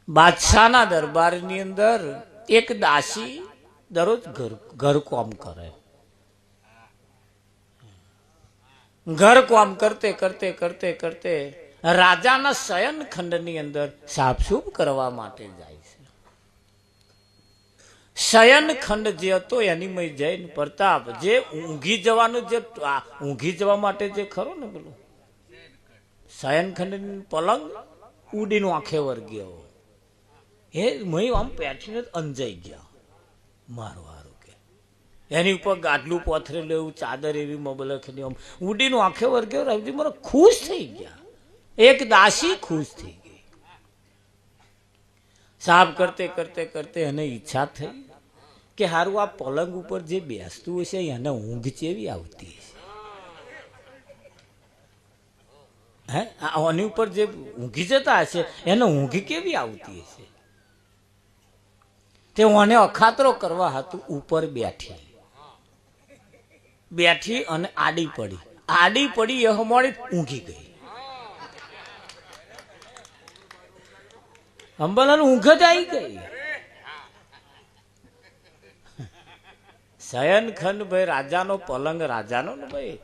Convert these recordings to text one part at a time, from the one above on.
બાદશાહના દરબારની અંદર એક દાસી દરરોજ ઘર કામ કરે. ઘર કામ કરતે કરતે કરતે કરતે રાજાના શયન ખંડની અંદર સાફસૂફ કરવા માટે જાય છે. શયન ખંડ જે હતો એની મય જઈને પ્રતાપ જે ઊંઘી જવાનું જે ઊંઘી જવા માટે જે ખરો ને પેલું શયન ખંડ પલંગ ઉડીનું આંખે વર્ગ્યો એ મય આમ પેઠીને અંજાઈ ગયા. મારું હારું કે એની ઉપર ગાડલું પોથરેલું એવું ચાદર એવી મબલખની આમ ઉડીનું આંખે વર્ગ્યો રાવજી મને ખુશ થઈ ગયા. એક દાસી ખુશ થઈ ગઈ. સાફ કરતે કરતે કરતે એને ઈચ્છા થઈ કે હારું આ પલંગ ઉપર જે બેસતું હશે એને ઊંઘ ચેવી આવતી હશે. હે આની ઉપર જે ઊંઘી જતા હશે એને ઊંઘ કેવી આવતી હશે. તે મને અખાતરો કરવા હતું ઉપર બેઠી બેઠી અને આડી પડી એ હમણાં ઊંઘી ગઈ. અંબાલાલ ઊંઘ જ આવી ગઈ. શયન ખંડ ભાઈ રાજાનો પલંગ રાજાનો ને ભાઈ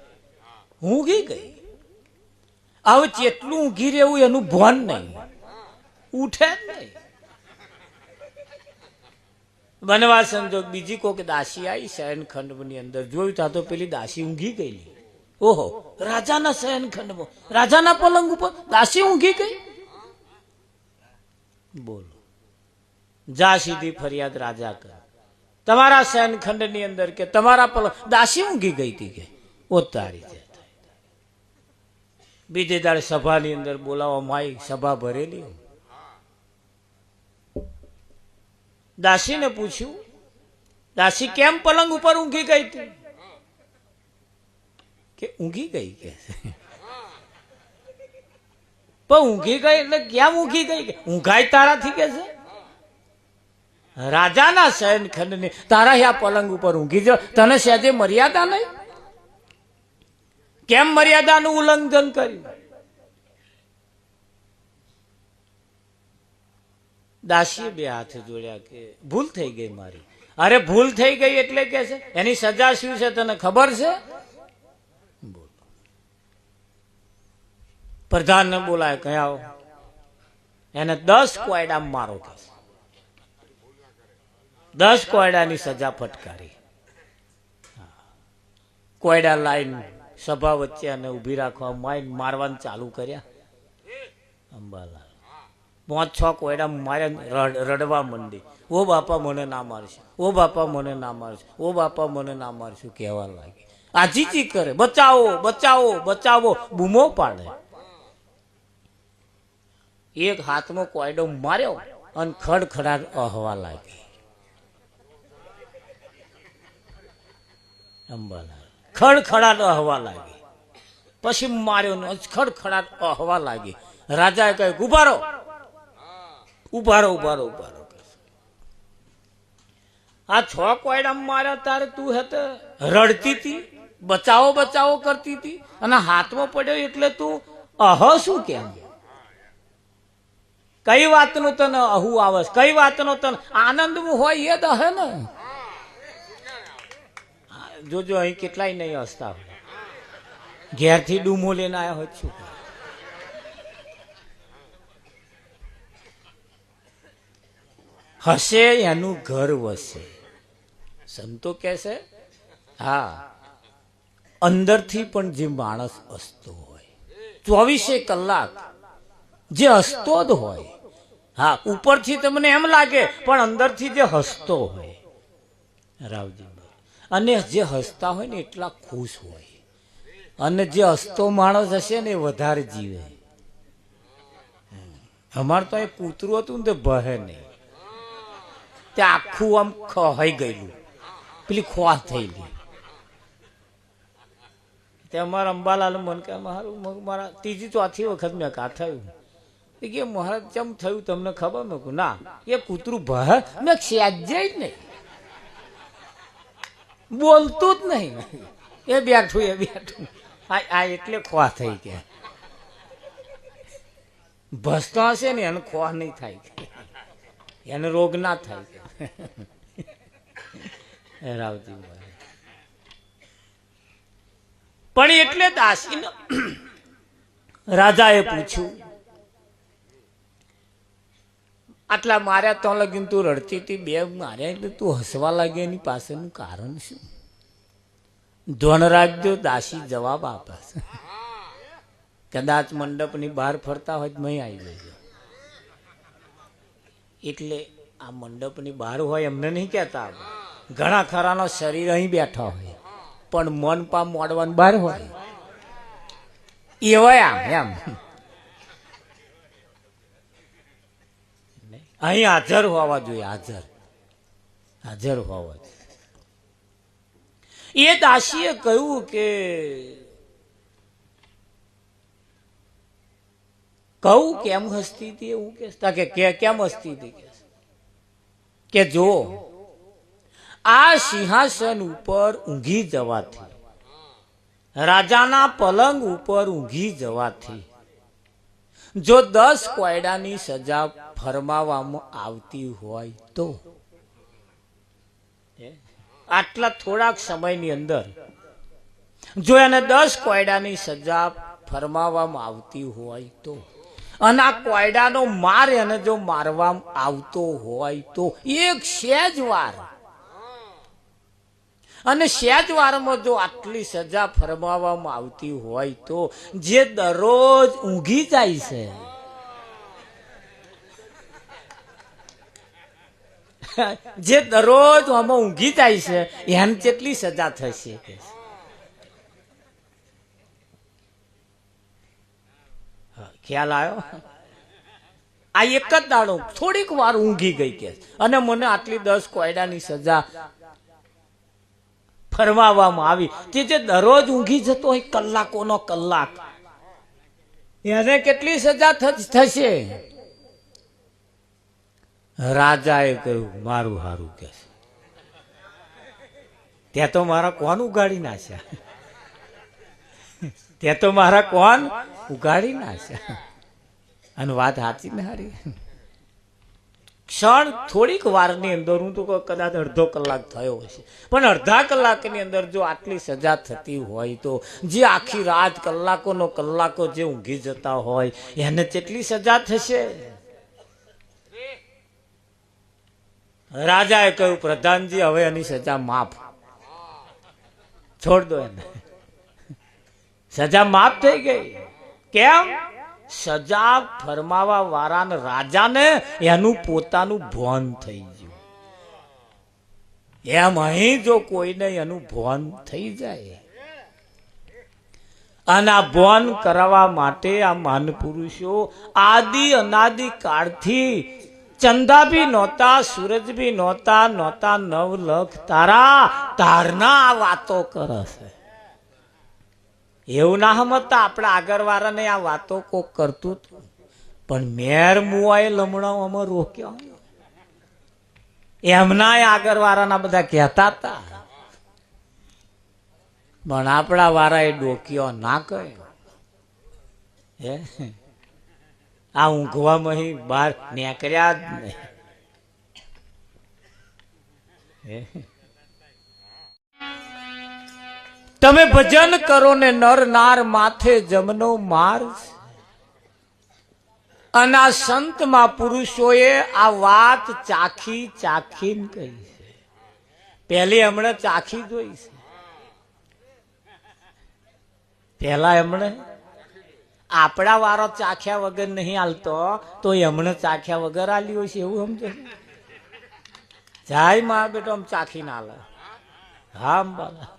ઊંઘી ગઈ. હવે જેટલું ઊંઘી રહેવું એનું ભાન નહીં, ઉઠે જ નહીં. બનવા સંજોગ બીજી કોઈક દાસી આવી શયન ખંડની અંદર જોયું તા તો પેલી દાસી ઊંઘી ગયેલી. ઓહો, રાજાના શયન ખંડમાં રાજાના પલંગ ઉપર દાસી ઊંઘી ગઈ. બોલો, જા સીધી ફરિયાદ રાજા કર તમારા શયન ખંડની અંદર કે તમારા પલંગ દાસી ઊંઘી ગઈ હતી કે ઓતારી છે. બીજે દાડે સભાની અંદર બોલાવવામાં આવી. સભા ભરેલી. દાસીને પૂછ્યું, દાસી કેમ પલંગ ઉપર ઊંઘી ગઈ હતી? કે ઊંઘી ગઈ કે પણ ઊંઘી ગઈ એટલે કેમ ઊંઘી ગઈ કે ઊંઘાય તારાથી કે છે રાજાના શયન ખંડની તારા આ પલંગ ઉપર ઊંઘી જાવ તને સહેજે મર્યાદા નહીં? કેમ મર્યાદાનું ઉલ્લંઘન કર્યું? દાસીએ બે હાથ જોડ્યા કે ભૂલ થઈ ગઈ મારી. અરે ભૂલ થઈ ગઈ એટલે કે છે એની સજા શું છે તને ખબર છે? પ્રધાનને બોલાય કયા એને 10 કોયડા મારો કે 10 કોયડાની સજા ફટકારી. કોયડા લાઈન સભા વચ્ચે અને ઉભી રાખવા મારવાનું ચાલુ કર્યા. અંબાલાલ 5-6 કોયડા માર્યા. રડવા માંડી. ઓ બાપા મને ના મારશે, ઓ બાપા મને ના મારશે, ઓ બાપા મને ના મારશું કહેવા લાગી. આજીજી કરે, બચાવો બચાવો બચાવો બૂમો પાડે. એક હાથમાં કોયડો માર્યો અને ખડખડાટ અહવા લાગી. અંબાલાલ ખડખડાટ અહવા લાગી. પછી માર્યો ખડખડાટ અહવા લાગી. રાજાએ કહ્યું ઉભારો ઉભારો ઉભારો ઉભારો. આ 6 કોયડા માર્યા તારે તું હેતે રડતી હતી, બચાવો બચાવો કરતી હતી અને હાથમાં પડ્યો એટલે તું અહ શું કેમ? કઈ વાતનો તને અહુ આવે? કઈ વાતનો તને આનંદ હોય એ જ હે ને? જોજો અહીં કેટલાય નહીં હસતા હોય. ઘેરથી ડૂમો લઈને આવ્યા હોય શું? હશે એનું ઘર વસે. સંતો કે છે હા અંદરથી પણ જે માણસ હસતો હોય 24 કલાક જે હસતો જ હોય. હા ઉપરથી તમને એમ લાગે પણ અંદરથી જે હસતો હોય રાવજી. અને જે હસતા હોય ને એટલા ખુશ હોય. અને જે હસતો માણસ હશે ને એ વધારે જીવે. અમારે તો એ કૂતરું હતું ને તે બહે નહીં, તે આખું આમ ખવાઈ ગયેલું, પેલી ખોવા થયેલી. તે અમારા અંબાલાલ મન કે મારું મારા 3-4 વખત મેં કા થયું કે મહારાજ કેમ થયું તમને ખબર? મેં ના એ કૂતરું ભહે મેં સેજે જ નહીં, બોલતું જ નહીં, એ બેઠું આ એટલે ખોવા થઈ ગયા. ભસતો હશે ને એને ખોવા નહીં થાય. એને રોગ ના થાય. રાવજી પણ એટલે દાસીને રાજાએ પૂછ્યું, આટલા માર્યા તો લગીને તું રડતી હતી, બે માર્યા એટલે તું હસવા લાગી, એની પાછળનું કારણ શું? ધ્વન રાખજો, દાસી જવાબ આપે છે. કદાચ મંડપની બહાર ફરતા હોય તો મય આવી જજો. એટલે આ મંડપની બહાર હોય એમને નહીં કહેતા, ઘણા ખરાનો શરીર અહીં બેઠા હોય પણ મન પા મોડવાનું બહાર હોય એવા એમ અહીં હાજર હોવા જોઈએ, હાજર હોવા જોઈએ. એ દાસીએ કહ્યું કે કહું કેમ હસતી હતી, એવું કે કેમ હસતી હતી કે જો આ સિંહાસન ઉપર ઊંઘી જવાથી, રાજાના પલંગ ઉપર ઊંઘી જવાથી જો 10 કોયડાની સજા ફરમાવવામાં આવતી હોય તો આટલા થોડાક સમયની અંદર જો એને 10 કોયડાની સજા ફરમાવવામાં આવતી હોય તો, અને આ કોયડાનો માર એને જો મારવામાં આવતો હોય તો એક સહેજ વાર, અને સહેજ વારમાં જો આટલી સજા ફરમાવવામાં આવતી હોય તો જે દરરોજ ઊંઘી જાય છે, જે દરરોજ આમાં ઊંઘી જાય છે એને કેટલી સજા થશે? ખ્યાલ આવ્યો? આ એક જ દાડો થોડીક વાર ઊંઘી ગઈ કે અને મને આટલી 10 કોયડાની સજા ફરમાવવામાં આવી, તે જે દરરોજ ઊંઘી જતો હોય કલાકોનો કલાક, એને કેટલી સજા થશે? રાજાએ કહ્યું મારું હારું કે ત્યાં તો મારા કોણ ઉગાડી નાખ્યા, ત્યાં તો મારા કોણ ઉગાડી નાખ્યા. અને વાત સાચી ને હારી, ક્ષણ થોડીક વારની અંદર, હું તો કદાચ અડધો કલાક થયો હશે, પણ અડધા કલાકની અંદર જો આટલી સજા થતી હોય તો જે આખી રાત કલાકોનો કલાકો જે ઊંઘી જતા હોય એને કેટલી સજા થશે? રાજાએ કહ્યું પ્રધાનજી હવે એની સજા માફ, છોડ દો એને, સજા માફ થઈ ગઈ. કેમ? સજા ફરમાવા વાળાને રાજાને એનું પોતાનું ભાન થઈ ગયું. એમ અહીં જો કોઈને એનું ભાન થઈ જાય, અને આ ભાન કરાવવા માટે આ મહાન પુરુષો આદિ અનાદિ કાળથી ચંદા ભી નહોતા, સૂરજ ભી નહોતા, 9 લખ તારના આ વાતો કરે છે. એવું ના સમજતા આપણા આગળ વાળાને આ વાતો કોક કરતું હતું, પણ મેર મુઆએ લમણાઓમાં રોક્યો, એમના આગળ વાળાના બધા કહેતા હતા, પણ આપણા વાળાએ ડોક્યો ના કહ્યો. આ ઊંઘવામાં બહાર નીકળ્યા જ નહીં. તમે ભજન કરો ને નર નાર માથે જમનો માર. અને આ સંતમાં પુરુષોએ આ વાત ચાખીને કહી છે. પહેલી એમણે ચાખી જોઈ છે, પહેલા એમણે આપણા વારો ચાખ્યા વગર નહીં હાલતો, તો એમણે ચાખ્યા વગર આલ્યો છે એવું સમજો. જાય માં બેટો આમ ચાખી ના લે. હા અંબાલા,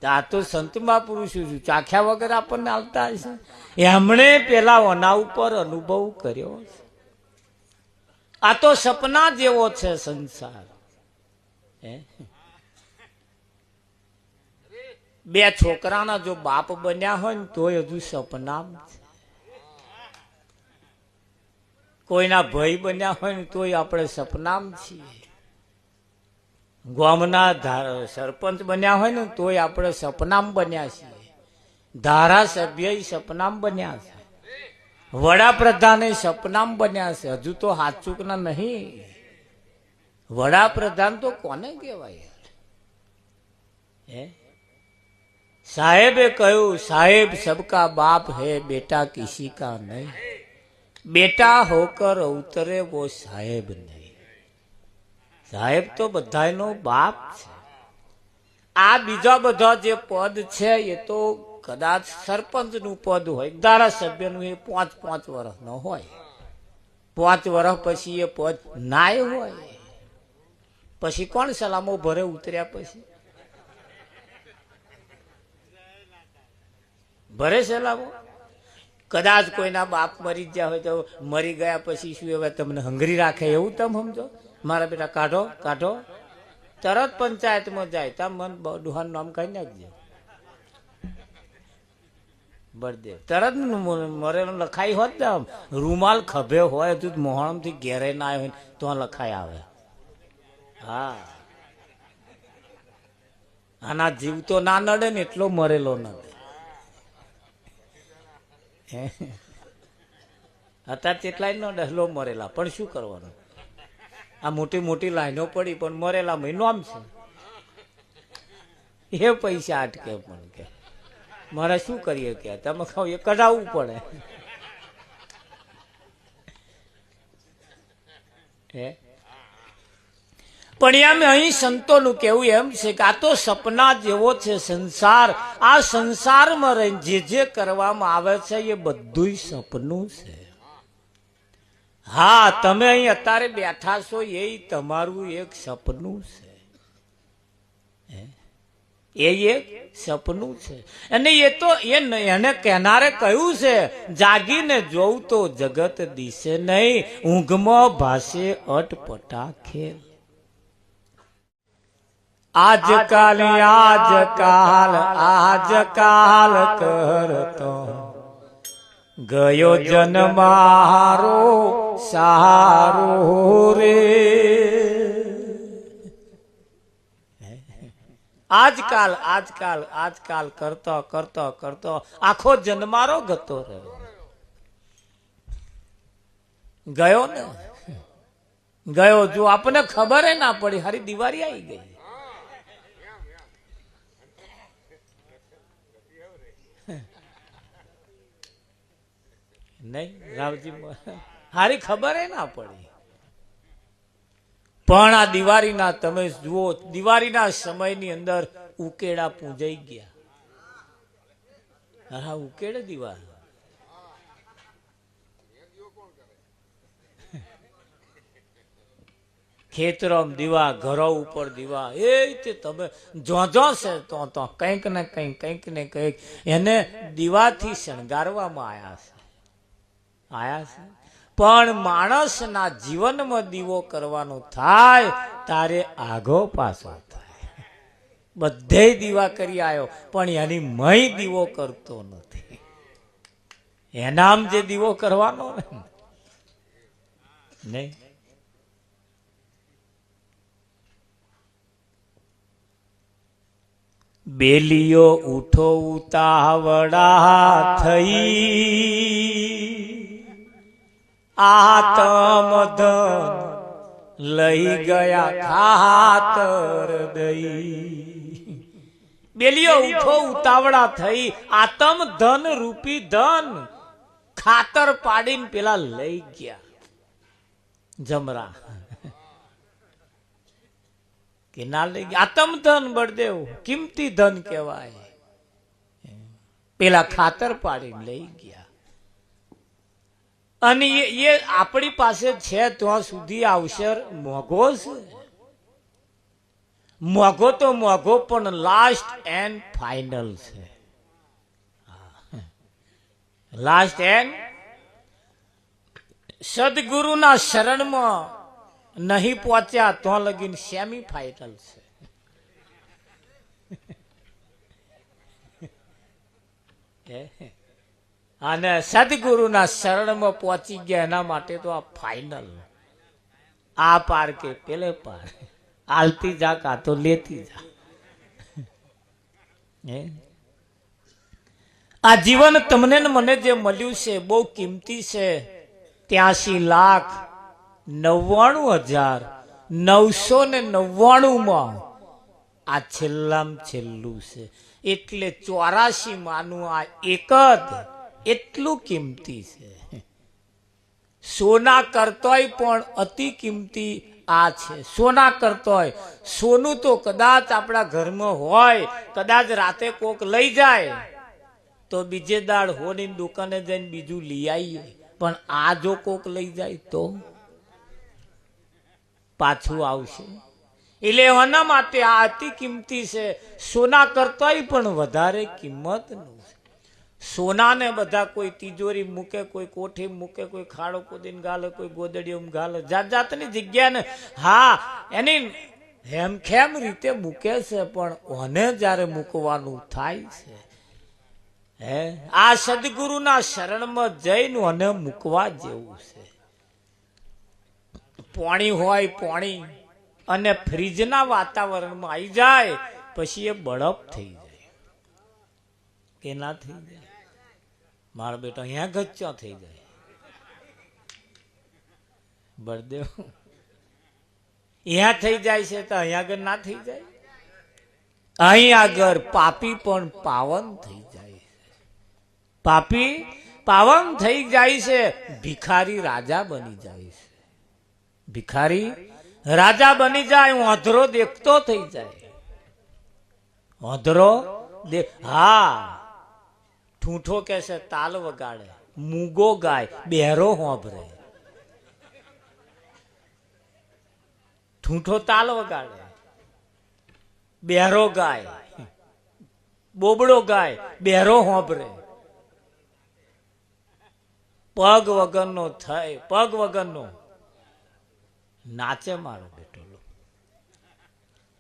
આ તો સંતમાં પુરુષો ચાખ્યા વગર આપણને આવતા હશે. એમણે પેલા ઓના ઉપર અનુભવ કર્યો છે. આ તો સપના જેવો છે સંસાર. બે છોકરાના જો બાપ બન્યા હોય ને તોય હજુ સપના છે. કોઈના ભાઈ બન્યા હોય ને તોય આપણે સપનામ છીએ. ગામના સરપંચ બન્યા હોય ને તોય આપણે સપનામ બન્યા છીએ. ધારાસભ્ય સપનામ બન્યા છે. વડાપ્રધાન સપનામાં બન્યા છે, હજુ તો હાચુકના નહીં. વડાપ્રધાન તો કોને કહેવાય? હે, સાહેબે કહ્યું, સાહેબ સબકા બાપ હે, બેટા કિસી કા નહીં. બેટા હોકર ઉતરે વો સાહેબ નહીં. સાહેબ તો બધાનો બાપ છે. આ બીજા બધા જે પદ છે એ તો કદાચ સરપંચનું પદ હોય, ધારાસભ્યનું એ 5-5 વર્ષનો હોય. 5 વર્ષ પછી એ પદ નાય હોય. પછી કોણ સલામો ભરે ઉતર્યા પછી? ભરે સલામો? કદાચ કોઈના બાપ મરી ગયા હોય તો મરી ગયા પછી શું હવે તમને હંગરી રાખે એવું તમે સમજો? મારા બેટા કાઢો કાઢો, તરત પંચાયતમાં જાય. તમે મન ડુહાનું નામ કાઢી નાખજો, બળદેવ. તરત મરેલો લખાઈ હોત ને, રૂમાલ ખભે હોય તો મોહણમથી ઘેરે ના આવ્યો હોય તો લખાઈ આવે. હા, આના જીવ તો ના નડે ને એટલો મરેલો નડે. અત્યારે તેટલાય ન ડહલો મરેલા, પણ શું કરવાનું? આ મોટી મોટી લાઈનો પડી પણ મરેલા મહિનો આમ છે. એ પૈસા અટકે પણ કે મારે શું કરીએ કે તમે ખાવ એ કઢાવવું પડે. હે, પણ એમ અહીં સંતોનું કેવું એમ છે કે આ તો સપના જેવો છે સંસાર. આ સંસારમાં રહીને જે કરવામાં આવે છે એ બધું સપનું છે. હા, તમે અહીં અત્યારે બેઠા છો એ તમારું એક સપનું છે. એ એક સપનું છે. અને એ તો એને કહેનારે કહ્યું છે, જાગીને જોઉં તો જગત દિશે નહીં, ઊંઘમાં ભાસે અટપટા ખેલ. આજકાલ આજકાલ આજકાલ કરતો ગયો જન્મારો સારો રે. આજકાલ આજકાલ આજકાલ કરતો કરતો કરતો આખો જન્મારો ગતો રહ્યો. ગયો ને ગયો. જો આપણને ખબર ના પડી, હારી દિવાળી આવી ગઈ. નહીં રાવજી, હારી ખબર ના પડી. પણ આ દિવાળીના તમે જુઓ, દિવાળીના સમયની અંદર ઉકેડા પૂજાઈ ગયા. હા, ઉકેડે દીવા. ખેતરમ દીવા, ઘરો ઉપર દીવા. એ તે તમે જોજો છે તો કંઈક ને કંઈક કંઈક ને કંઈક એને દીવાથી શણગારવામાં આયા છે. પણ માણસના જીવનમાં દીવો કરવાનો થાય તારે આગો પાછો થાય. બધે દીવા કરી આવ્યો પણ એની મય દીવો કરતો નથી. એનામ જે દીવો કરવાનો નહીં. બેલીઓ ઉઠો ઉતાવળા થઈ, આતમ ધન લઈ ગયા ખાતર દઈ. બેલીઓ ઉઠો ઉતાવળા થઈ, આતમ ધન રૂપી ધન ખાતર પાડીને પેલા લઈ ગયા જમરા. કે ના લઈ ગયા આતમ ધન, બળદેવ કિંમતી ધન કહેવાય. પેલા ખાતર પાડીને લઈ ગયા. અને એ આપણી પાસે છે ત્યાં સુધી અવસર મોઘો છે. મોઘો તો મોઘો પણ લાસ્ટ એન્ડ ફાઇનલ છે. લાસ્ટ એન્ડ સદગુરુના શરણમાં નહીં પહોંચ્યા તો લગીન સેમી ફાઇનલ છે. અને સદગુરુના શરણમાં પહોંચી ગયા એના માટે તો આ ફાઇનલ. આ પાર કે પેલે પાર, આલતી જા કા તો લેતી જા. આ જીવન તમને ને મને જે મળ્યું છે બહુ કિંમતી છે. 83,99,999 આ છેલ્લામાં છેલ્લું છે. એટલે 84 માનું આ એક જ એટલું કિંમતી છે. સોના કરતોય પણ અતિ કિંમતી આ છે. સોના કરતોય સોનું તો કદાચ આપણા ઘરમાં હોય, કદાચ રાતે કોક લઈ જાય તો બીજે દાડ હોની દુકાને જઈને બીજું લઈ આવીએ. પણ આ જો કોક લઈ જાય તો પાછું આવશે. એટલે એના માટે આ અતિ કિંમતી છે. સોના કરતોય પણ વધારે કિંમતનું છે. સોનાને બધા કોઈ તિજોરી મૂકે, કોઈ કોઠી મૂકે, કોઈ ખાડો કૂદીને ગાલે, કોઈ ગોદડીઓમાં ગાલે, જાત જાતની જગ્યાને હા એની હેમખેમ રીતે મૂકે છે. પણ ઓને જ્યારે મૂકવાનું થાય છે આ સદગુરુના શરણમાં જઈને ઓને મૂકવા જેવું છે. પાણી હોય પાણી અને ફ્રીજના વાતાવરણમાં આવી જાય પછી એ બરફ થઈ જાય કે ના થઈ જાય? મારો બેટો અહીંયા ગચ્ચો થઈ જાય. બળદેવ અહીંયા થઈ જાય છે તો અહીંયા આગળ ના થઈ જાય? અહીં આગળ પાપી પણ પાવન થઈ જાય છે. પાપી પાવન થઈ જાય છે. ભિખારી રાજા બની જાય છે. ભિખારી રાજા બની જાય. ઓંધરો દેખતો થઈ જાય. ઓંધરો હા ઠૂંઠો કે છે તાલ વગાડે, મૂગો ગાય, બહેરો હોંભરે. ઠૂંઠો તાલ વગાડે, બહેરો ગાય, બોબડો ગાય, બહેરો હોંભરે. પગ વગરનો થાય, પગ વગરનો નાચે મારો બેટો.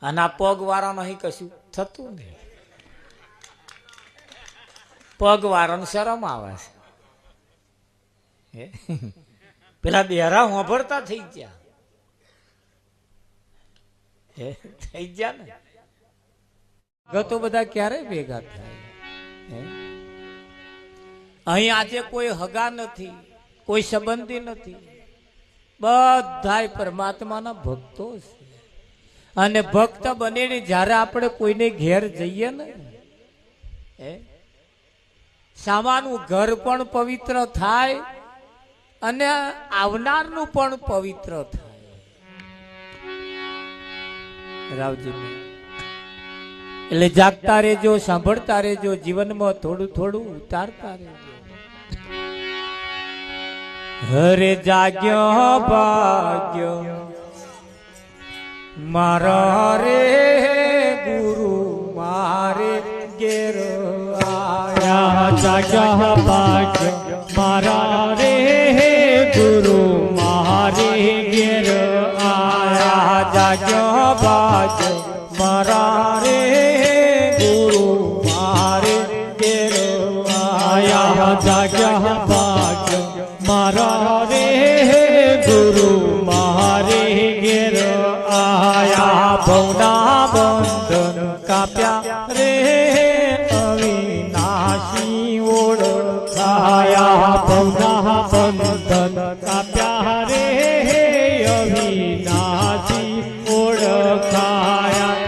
અને આ પગ વાળા નહીં કશું થતું નહીં. પગ વાળાને શરમ આવે છે. પેલા બેરા હોંભરતા થઈ ગયા. થઈ ગયા ને ગતો બધા ક્યારે ભેગા થાય? અહીં આજે કોઈ હગા નથી, કોઈ સંબંધી નથી. બધા પરમાત્માના ભક્તો છે. અને ભક્ત બનીને જયારે આપણે કોઈને ઘેર જઈએ ને સામાનું ઘર પણ પવિત્ર થાય અને આવનારનું પણ પવિત્ર થાય. રાવજી એટલે જાગતા રહેજો, સાંભળતા રહેજો, જીવનમાં થોડું થોડું ઉતારતા રહેજો. હરે જાગ્યો ભાગ્યો મારા રે ગુરુ મારે ઘેર આયા. જાગ્યો ભાગ્યો મારા રે ગુરુ મારે ઘેર આયા. જાગ્યો ભાગ્યો મારા રે ગુરુ મારે ઘેર આયા. જાગ્યો ભાગ્યો મારા રે ગુરુ મારે ઘેર આયા. ભવના બંધન કાપ્યા રે અવિનાશી ઓળખાયા. ભવના બંધન કાપ્યા રે અવિનાશી ઓળખાયા.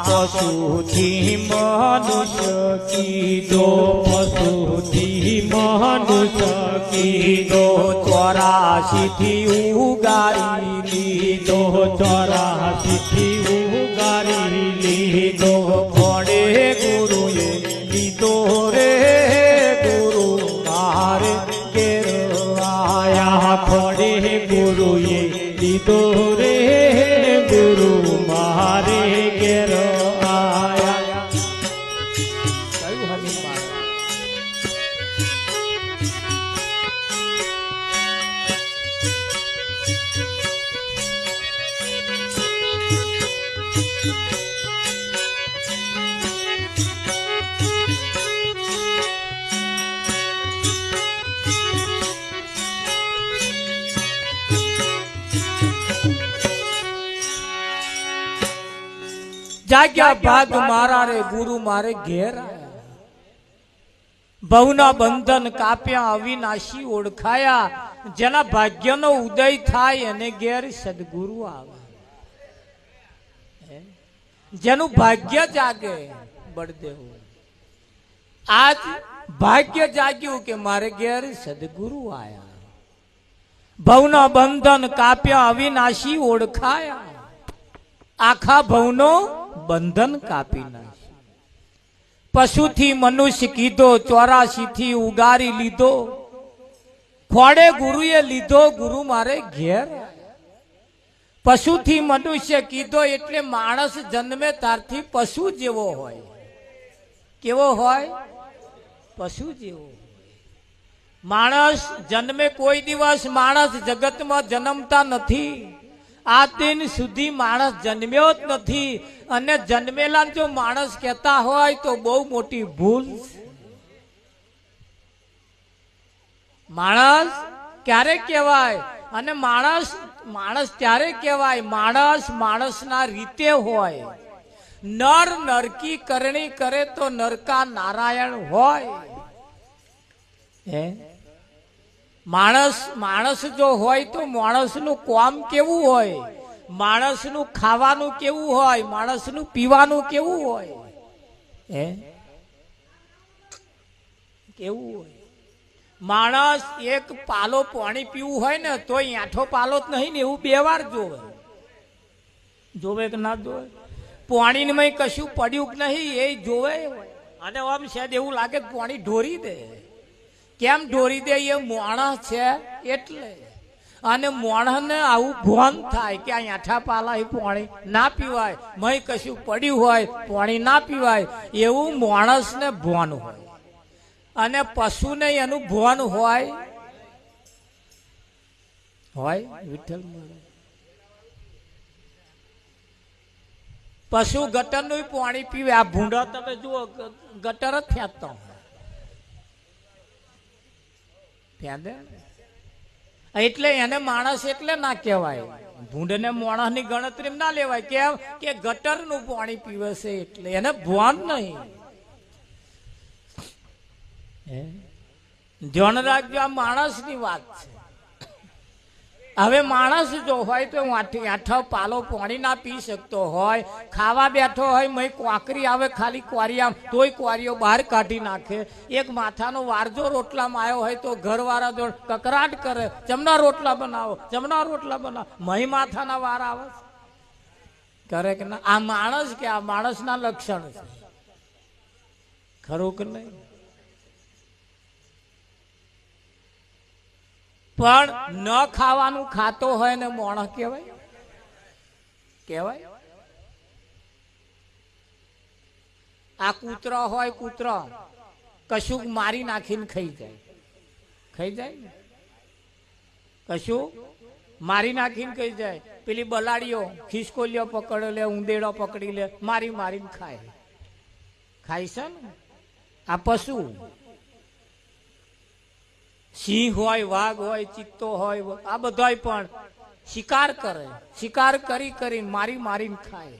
પશુથી મનુષ્ય કીધો, પશુથી મનુષ્ય કીધો. 84 થી ઉગારી લીધો, 84 થી ઉગારી લીધો. પડે ગુરુએ લીધો રે ગુરુ દીધો રે ગુરુ મારે ઘેર આયા. કયું હમી મારે જાગ્યા ભાગ મારા રે ગુરુ મારે ઘેર આયા. ભવના બંધન કાપ્યા અવિનાશી ઓળખાયા. જેના ભાગ્યનો ઉદય થાય એને ઘેર સદગુરુ આવે. જેનું ભાગ્ય જાગે બળદેવ આજ ભાગ્ય જાગ્યું કે મારે ઘેર સદગુરુ આયા. ભવના બંધન કાપ્યા અવિનાશી ઓળખાયા. આખા ભવનો બંધન કાપી નાખી. પશુથી મનુષ્ય કીધો 84 થી ઉગારી લીધો. ખોડે ગુરુએ લીધો ગુરુ મારે ઘેર. પશુથી મનુષ્ય કીધો એટલે માણસ જન્મે ત્યારથી પશુ જેવો હોય. કેવો હોય? પશુ જેવો. માણસ જન્મે કોઈ દિવસ માણસ જગતમાં જન્મતા નથી. આ દિન સુધી માણસ જન્મ્યો જ નથી. અને જન્મેલા જો માણસ કહેતા હોય તો બહુ મોટી ભૂલ. માણસ ક્યારે કહેવાય? અને માણસ ત્યારે કહેવાય માણસ માણસના રીતે હોય. નર નરકી કરણી કરે તો નરકા નારાયણ હોય. માણસ જો હોય તો માણસનું કામ કેવું હોય, માણસનું ખાવાનું કેવું હોય, માણસનું પીવાનું કેવું હોય, કેવું હોય. માણસ એક પાલો પાણી પીવું હોય ને તો આઠો પાલો જ નહીં ને એવું 2 વાર જોવે. જોવે કે ના જોવે? પાણીમાં કશું પડ્યું કે નહીં એ જોવે. અને આમ શાયદ એવું લાગે પાણી ઢોરી દે. કેમ ઢોરી દે? એ માણસ છે એટલે. અને માણસને આવું ભાન થાય કે આ આઠા પાલા એ પાણી ના પીવાય, મય કશું પડ્યું હોય પાણી ના પીવાય, એવું માણસને ભાન હોય. અને પશુને એનું ભાન હોય વિઠ્ઠલ. પશુ ગટરનું પાણી પીવે. આ ભૂંડા તમે જુઓ ગટર જ ફેંકતો એટલે એને માણસ એટલે ના કહેવાય. ભૂંડને માણસની ગણતરી ના લેવાય. કેમ કે ગટરનું પાણી પીવે છે એટલે એને ભાન નહીં. ધ્યાન રાખજો, આ માણસની વાત છે. હવે માણસ જો હોય તો આઠો પાલો પાણી ના પી શકતો હોય, ખાવા બેઠો હોય મય કોકરી આવે ખાલી કોરિયામ તોય કોરીઓ બહાર કાઢી નાખે. એક માથાનો વારજો રોટલામાં આવ્યો હોય તો ઘરવાળા જોડ કકરાટ કરે, જમના રોટલા બનાવો, જમના રોટલા બનાવો. મય માથાના વાર આવે કરે કે ના? આ માણસ કે આ માણસના લક્ષણ છે. ખરું કે નહીં? પણ ન ખાવાનું ખાતો હોય ને મોણસ કહેવાય? કહેવાય? આ કૂતરો હોય, કૂતરો કશુંક મારી નાખીને ખાઈ જાય. ખાઈ જાય ને? કશું મારી નાખીને ખાઈ જાય. પેલી બલાડીઓ ખિસકોલીઓ પકડી લે, ઉંદેડો પકડી લે, મારી મારીને ખાય. ખાય છે ને? આ પશુ. સિંહ હોય, વાઘ હોય, ચિત્તો હોય, આ બધાય પણ શિકાર કરે. શિકાર કરી કરીને મારી મારીને ખાય.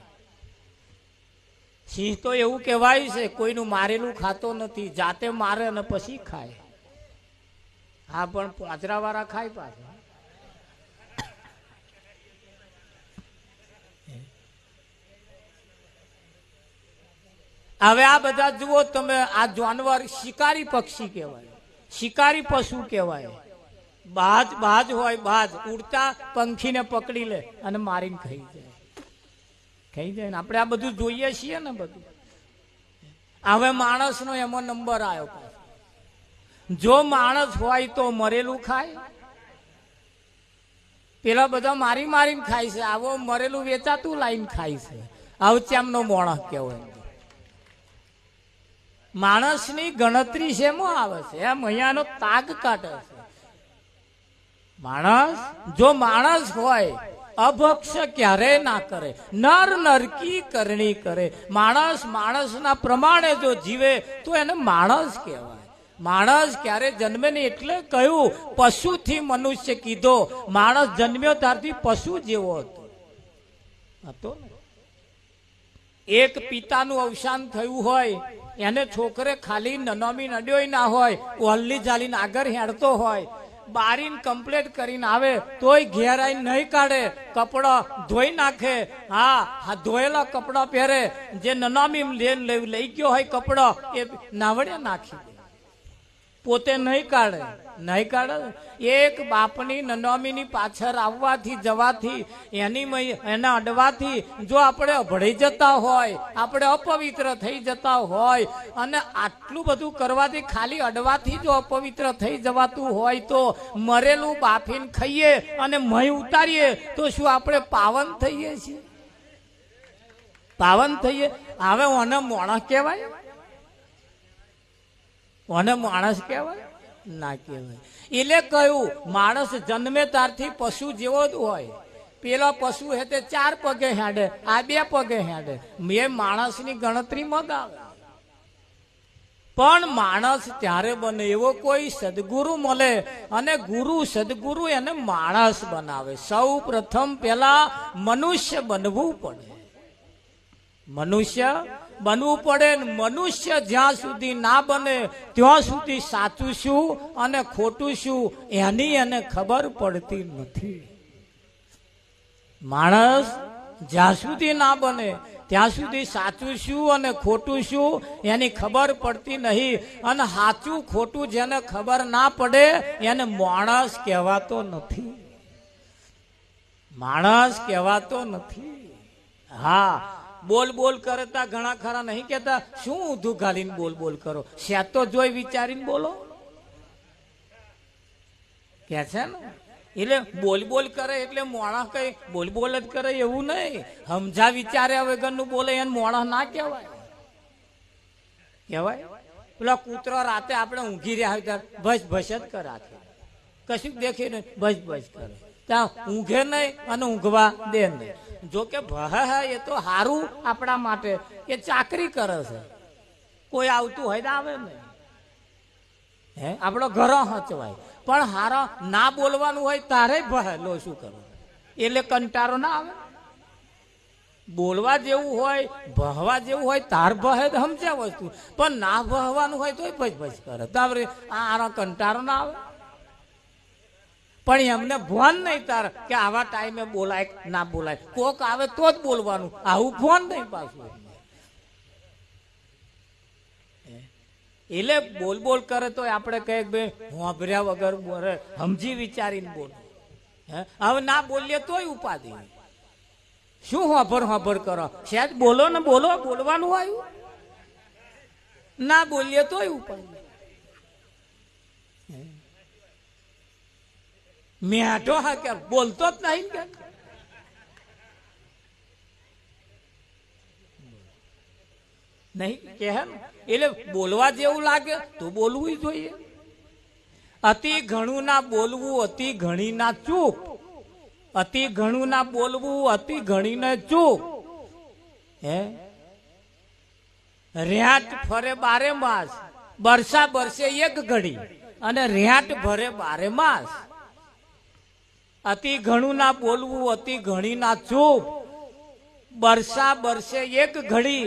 સિંહ તો એવું કહેવાય છે કોઈનું મારેલું ખાતો નથી, જાતે મારે અને પછી ખાય. હા, પણ પાંજરા વાળા ખાય પાછા. હવે આ બધા જુઓ તમે, આ જાનવર શિકારી પક્ષી કહેવાય, શિકારી પશુ કહેવાય. બાજ હોય, બાજ ઉડતા પંખીને પકડી લે અને મારીને ખાઈ જાય. ખાઈ જાય ને આપણે આ બધું જોઈએ છીએ ને બધું. હવે માણસનો એમાં નંબર આવ્યો. જો માણસ હોય તો મરેલું ખાય, પેલા બધા મારી મારીને ખાય છે, આવો મરેલું વેચાતું લાઈન ખાય છે. આવું ચેમનો મોણસ કહેવાય. માણસની ગણતરી શેમાં આવે છે? એમ અહીંયાનો તાગ કાઢે છે. માણસ જો માણસ હોય અભક્ષ ક્યારેય ના કરે, નર નરકી કરણી કરે. માણસ માણસના પ્રમાણે જો જીવે તો એને માણસ કહેવાય. માણસ ક્યારે જન્મે ને એટલે કહ્યું પશુથી મનુષ્ય કીધો. માણસ જન્મ્યો ત્યારથી પશુ જેવો હતો. એક પિતાનું અવસાન થયું હોય, એને છોકરે ખાલી નનમી નડ્યો ના હોય, ઓલ્લી ચાલીને આગળ હેડતો હોય, બારીને કમ્પ્લેટ કરીને આવે તોય ઘેર આવીને નહીં કાઢે, કપડા ધોઈ નાખે. હા, ધોયેલા કપડા પહેરે. જે નનામી લઈ ગયો હોય કપડા એ નાવડે નાખી દે, પોતે નહીં કાઢે. નહીં કાઢે. એક બાપની નનામીની પાછળ આવવાથી જવાથી એના અડવાથી જો આપણે અભળી જતા હોય, આપણે અપવિત્ર થઈ જતા હોય, અને આટલું બધું કરવાથી ખાલી અડવાથી જો અપવિત્ર થઈ જવાતું હોય તો મરેલું બાફીને ખાઈએ અને મહી ઉતારીએ તો શું આપણે પાવન થઈએ છીએ? પાવન થઈએ? હવે ઓને મોણસ કહેવાય? ઓને માણસ કહેવાય? ના કહેવાય. એટલે કહ્યું માણસ જન્મે ત્યારથી પશુ જેવો જ હોય. પેલો પશુ હે તે 4 પગે હેડે, આ 2 પગે હેડે. એ માણસની ગણતરીમાં જ આવે. પણ માણસ ત્યારે બને એવો કોઈ સદગુરુ મળે અને ગુરુ સદગુરુ એને માણસ બનાવે. સૌ પ્રથમ પેલા મનુષ્ય બનવું પડે. મનુષ્ય બનવું પડે. મનુષ્ય જ્યાં સુધી ના બને ત્યાં સુધી સાચું શું અને ખોટું શું એની એને ખબર પડતી નથી. માણસ જ્યાં સુધી ના બને ત્યાં સુધી સાચું શું અને ખોટું શું એની ખબર પડતી નહીં. અને સાચું ખોટું જેને ખબર ના પડે એને માણસ કહેવાતો નથી. માણસ કહેવાતો નથી. હા, બોલ બોલ કરતા ઘણા ખરા નહીં કેતા શું ઊંધું ગાલીને બોલ બોલ કરો? શેત તો જોઈ વિચારીને બોલો કે છે ને. એટલે બોલ બોલ કરે એટલે મોણા કઈ બોલ બોલ જ કરે એવું નહીં. સમજા વિચાર્યા વગરનું બોલે એને મોણા ના કહેવાય. કહેવાય? પેલા કૂતરો રાતે આપણે ઊંઘી રહ્યા હોય ત્યારે ભસ ભસ જ કરે, કશું દેખી નહીં, ભસ ભસ કરે. ત્યાં ઊંઘે નહીં અને ઊંઘવા દે નહીં. જો કે એ તો સારું આપણા માટે, એ ચાકરી કરે છે. કોઈ આવતું હોય તો આવે ને, હે આપણો ઘર હચવાય. પણ હારા ના બોલવાનું હોય તારે ભહે લો શું કરો એટલે કંટારો ના આવે. બોલવા જેવું હોય ભહવા જેવું હોય તાર ભહે તો સમજ્યા વસ્તુ, પણ ના ભહવાનું હોય તો ભજ ભજ કરે. તારે આ કંટારો ના આવે. પણ એમને ભોન નહીં તાર કે આવા ટાઈમે બોલાય ના બોલાય. કોક આવે તો જ બોલવાનું, આવું ભોન નહીં પાછું. એટલે બોલ બોલ કરે તો આપણે કહે ભાઈ હોંભર્યા વગર બોલે, સમજી વિચારીને બોલો. હવે ના બોલીએ તોય ઉપાધિ. શું હોંભર હોંભર કરો? શાયદ બોલો ને બોલો, બોલવાનું આવ્યું. ના બોલીએ તોય ઉપાધિ. મેઠો હા કે બોલતો જ નહીં કે નહીં કે એટલે બોલવા જેવું લાગે તો બોલવું જોઈએ. અતિ ઘણું ના બોલવું, અતિ ઘણી ના ચૂપ. અતિ ઘણું ના બોલવું, અતિ ઘણી ને ચૂપ. હે રેટ ફરે 12 માસ, બરસા બરસે 1 ઘડી અને રેટ ભરે 12 માસ. અતિ ઘણું ના બોલવું, અતિ ઘણી ના ચૂપ. બરસા બરસે 1 ઘડી,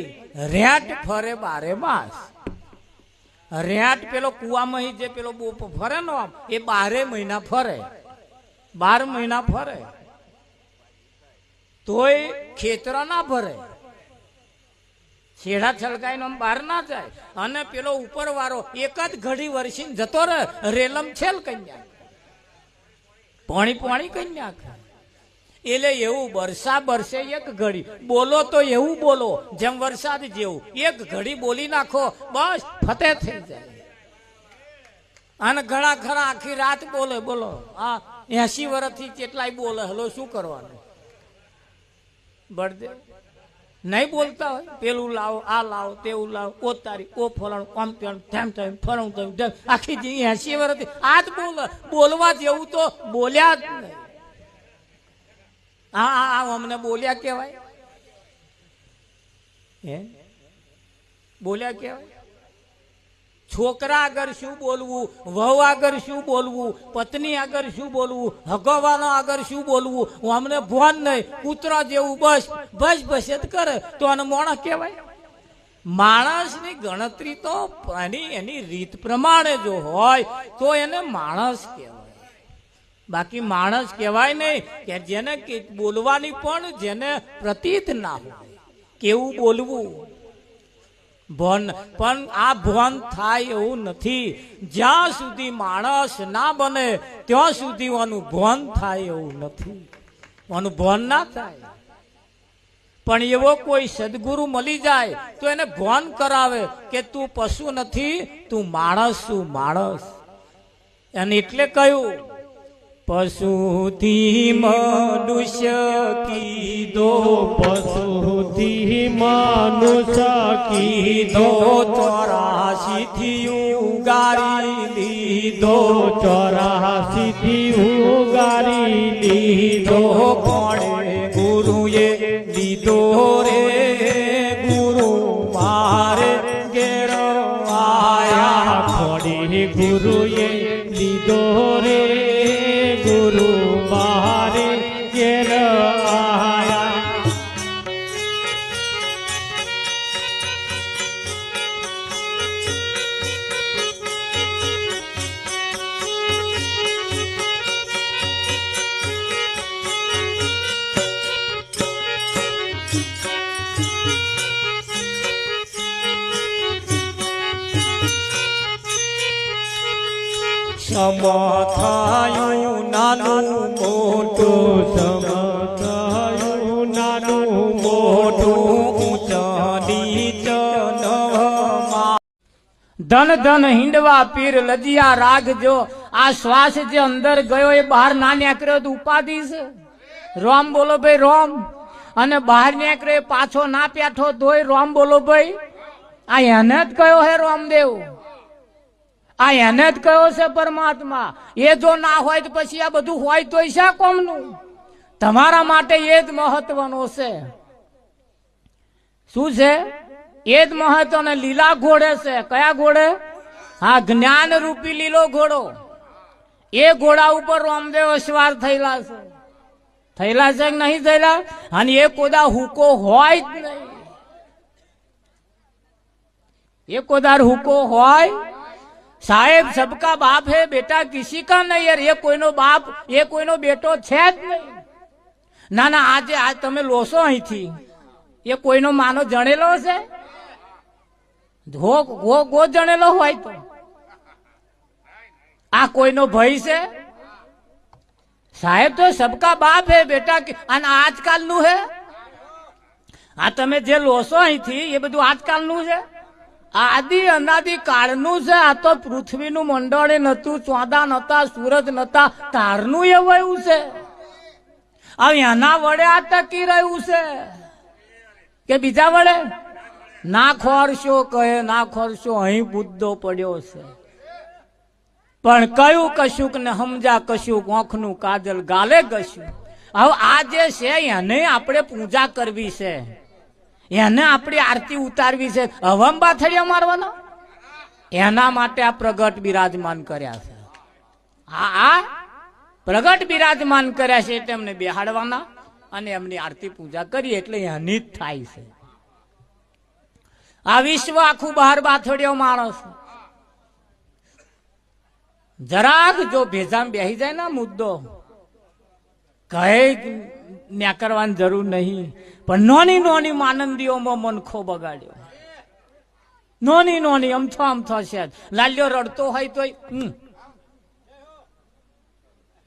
રેટ ફરે 12 માસ. રેટ પેલો કુવામાં જે પેલો ફરે ને આમ એ 12 મહિના ફરે. 12 મહિના ફરે તોય ખેતર ના ભરે. છેડા છલકાઈને આમ બહાર ના જાય. અને પેલો ઉપર વાળો 1 જ ઘડી વરસીને જતો રહે, રેલમ છેલ કન્યા પાણી પાણી કઈ નાખે. એટલે એવું બરસા બરસે 1 ઘડી બોલો તો એવું બોલો જેમ વરસાદ જેવું. 1 ઘડી બોલી નાખો બસ ફતેહ થઈ જાય. અને ઘણા ખરા આખી રાત બોલે બોલો. હા 80 વર્ષથી કેટલાય બોલે, હલો શું કરવાનું? બળદેવ નહીં બોલતા હોય, પેલું લાવો, આ લાવો, તેવું લાવો, ઓ તારી, ઓ ફલાણું, આમ તેમ તેમ ફલાણું તેમ આખી 80 વર્ષથી આ જ બોલવા જેવું તો બોલ્યા જ નહીં. હા અમને બોલ્યા કહેવાય? હે બોલ્યા કહેવાય? છોકરા આગળ શું બોલવું, વહુ આગળ શું બોલવું, પત્ની આગળ શું બોલવું, હગવાનો આગળ શું બોલવું, હું અમને ભોન નહીં. કૂતરા જેવું બસ બસ બસ જ કરે તો આને માણસ કહેવાય? માણસની ગણતરી તો એની રીત પ્રમાણે જો હોય તો એને માણસ કહેવાય. બાકી માણસ કહેવાય નહીં કે જેને બોલવાની પણ જેને પ્રતીત ના હોય કેવું બોલવું. ભોન પણ આ ભોન થાય એવું નથી. જ્યાં સુધી માણસ ના બને ત્યાં સુધી આનું ભોન થાય એવું નથી. આનું ભોન ના થાય. પણ એવો કોઈ સદગુરુ મળી જાય તો એને ભોન કરાવે કે તું પશુ નથી, તું માણસ છું, માણસ. અને એટલે કહ્યું પશુથી મનુષ્ય કીધો, પશુથી મનુષ્ય કીધો, 84 થી ઉગારી લીધો, 84 થી ઉગારી લીધો. કોણે ગુરુએ લીધો રે, ગુરુ મારે ઘેર આયા. ખોડી ગુરુએ લીધો રે, ગુરુ મારે ઘેર આયા. સમથાયું નાનું મોટું, સમથાયું નાનું મોટું, ઊંચ નીચ નવમાં. ધન ધન હિંડવા પીર લજિયા રાખજો. આ શ્વાસ જે અંદર ગયો એ બહાર ના નીકળ્યો તો ઉપાધિ છે. રોમ બોલો ભાઈ રોમ. અને બહાર નીકળ્યો પાછો ના પેઠો તોય રોમ બોલો ભાઈ. આ એને જ કયો હે રોમદેવ, આ એને જ કયો છે પરમાત્મા. એ જો ના હોય તો પછી આ બધું હોય તોય શા કોમનું? તમારા માટે એ જ મહત્વનો છે. શું છે? એ જ મહત્વ. લીલા ઘોડે છે. કયા ઘોડે? હા, જ્ઞાન રૂપી લીલો ઘોડો. એ ઘોડા ઉપર રામદેવ અસવાર થયેલા છે. થયેલા છે કે નહીં થયેલા? અને એ કોદા હુકો હોય જ નહીં. એ કોદાર હુકો હોય? સાહેબ સબકા બાપ હે, બેટા કિસી કા નહીં. યાર એ કોઈનો બાપ, એ કોઈનો બેટો છે જ નહીં. ના ના, આજે આજ તમે લોસો અહીંથી, એ કોઈનો માનો જણેલો છે? ગો જણેલો હોય તો આ કોઈનો ભય છે? સાહેબ તો સબકા બાપ હે બેટા. અને આજકાલનું હે આ તમે જે લોસો અહીંથી એ બધું આજકાલનું છે? આદિ અનાદિ કાળનું છે. આ તો પૃથ્વીનું મંડળ નતું, ચોદા નતા, સૂરજ નતા, તારનું એવું છે. હવે એના વડે આ ટકી રહ્યું છે કે બીજા વડે? ના ખોરશો કહે, ના ખોરશો અહીં મુદ્દો પડ્યો છે. પણ કયું કશુંક ને સમજા કશુંક, આંખનું કાજલ ગાલે કશું. હવે આ જે છે એને આપણે પૂજા કરવી છે, એને આપણી આરતી ઉતારવી છે. હવમ બાથડિયા મારવાના એના માટે આ પ્રગટ બિરાજમાન કર્યા છે. આ પ્રગટ બિરાજમાન કર્યા છે એટલે એમને બેહાડવાના અને એમની આરતી પૂજા કરી એટલે એની જ થાય છે. આ વિશ્વ આખું બહાર બાથડિયો માણસ જરાક જો ભેજામાં બેસી જાય ને મુદ્દો કઈ ન્યા કરવાની જરૂર નહીં. પણ નોની નોની માનંદીઓમાં મનખો બગાડ્યો. નોની નોની અમથો અમથો છે. લાલ્યો રડતો હોય તોય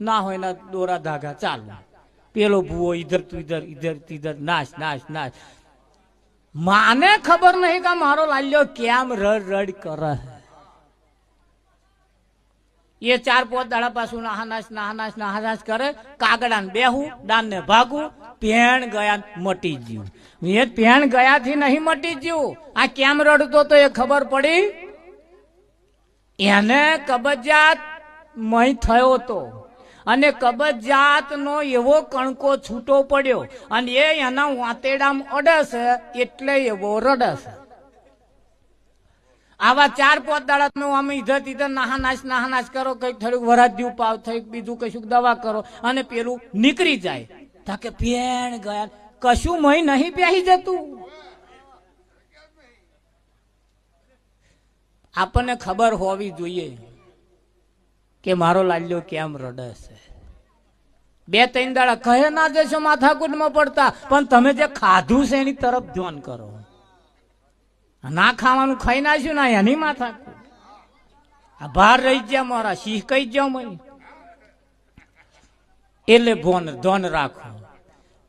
ના હોય ના દોરા ધાગા ચાલો. પેલો ભૂવો ઇધર તું ઇધર, ઇધર તીધર, નાશ નાશ નાશ. માને ખબર નહીં કે મારો લાલ્યો કેમ રડ રડ કરે. એ 4-5 દાડા પાછું નાહાનાશ કરે, કાગડાને બેહું, ડાનને ભાગું, ભેણ ગયા મટી ગયું. એ ભેણ ગયાથી નહીં મટી ગયું, આ કેમ રડતો તો એ ખબર પડી, એને કબજિયાત મય થયો તો, અને કબજિયાત નો એવો કણકો છૂટો પડ્યો, અને એ એના વાતેડામાં અડશે એટલે એવો રડશે. આવા 4-5 દાડા તમે આમ ઇધર નાહાનાશ કરો, કઈક થોડુંક વરાદ્યું પાવ થઈ, બીજું કશું દવા કરો, અને પેલું નીકળી જાય. તાકે ભેણ ગયા, કશું મય નહીં પ્યાહી જતું. આપણને ખબર હોવી જોઈએ કે મારો લાલ્યો કેમ રડે છે. 2-3 દાડા કહે ના જશો માથાકૂટમાં પડતા, પણ તમે જે ખાધું છે એની તરફ ધ્યાન કરો. ના ખાવાનું ખાઈ નાખ્યું ના એની માથાકૂટ. આ બહાર રહી ગયા મારા સિંહ કઈ જાવ મય, એટલે ધોન રાખો.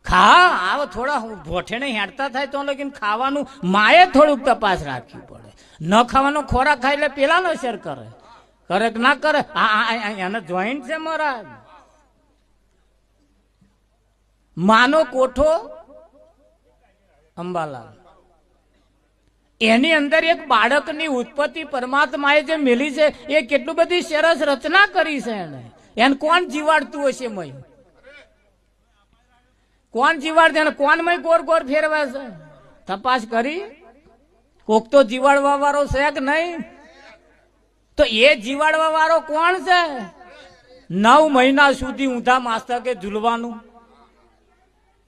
ખા આવો થોડા ભોઠેને હેડતા થાય તો લગીને ખાવાનું માએ થોડુંક તપાસ રાખવી પડે. ન ખાવાનો ખોરાક ખાય એટલે પેલાનો અસર કરે કે ના કરે. એને જોઈન્ટ છે મહારાજ. માનો કોઠો અંબાલાલ, એની અંદર એક બાળકની ઉત્પત્તિ પરમાત્માએ જે મેલી છે એ કેટલું બધી સરસ રચના કરી છે. એને કોણ જીવાડતું હશે મય? કોણ જીવાડે? કોણ મય ગોર ગોર ફેરવા છે? તપાસ કરી કોક તો જીવાડવા વાળો છે કે નહીં? તો એ જીવાડવા વાળો કોણ છે? 9 મહિના સુધી ઊંધા માસ્તકે ઝૂલવાનું.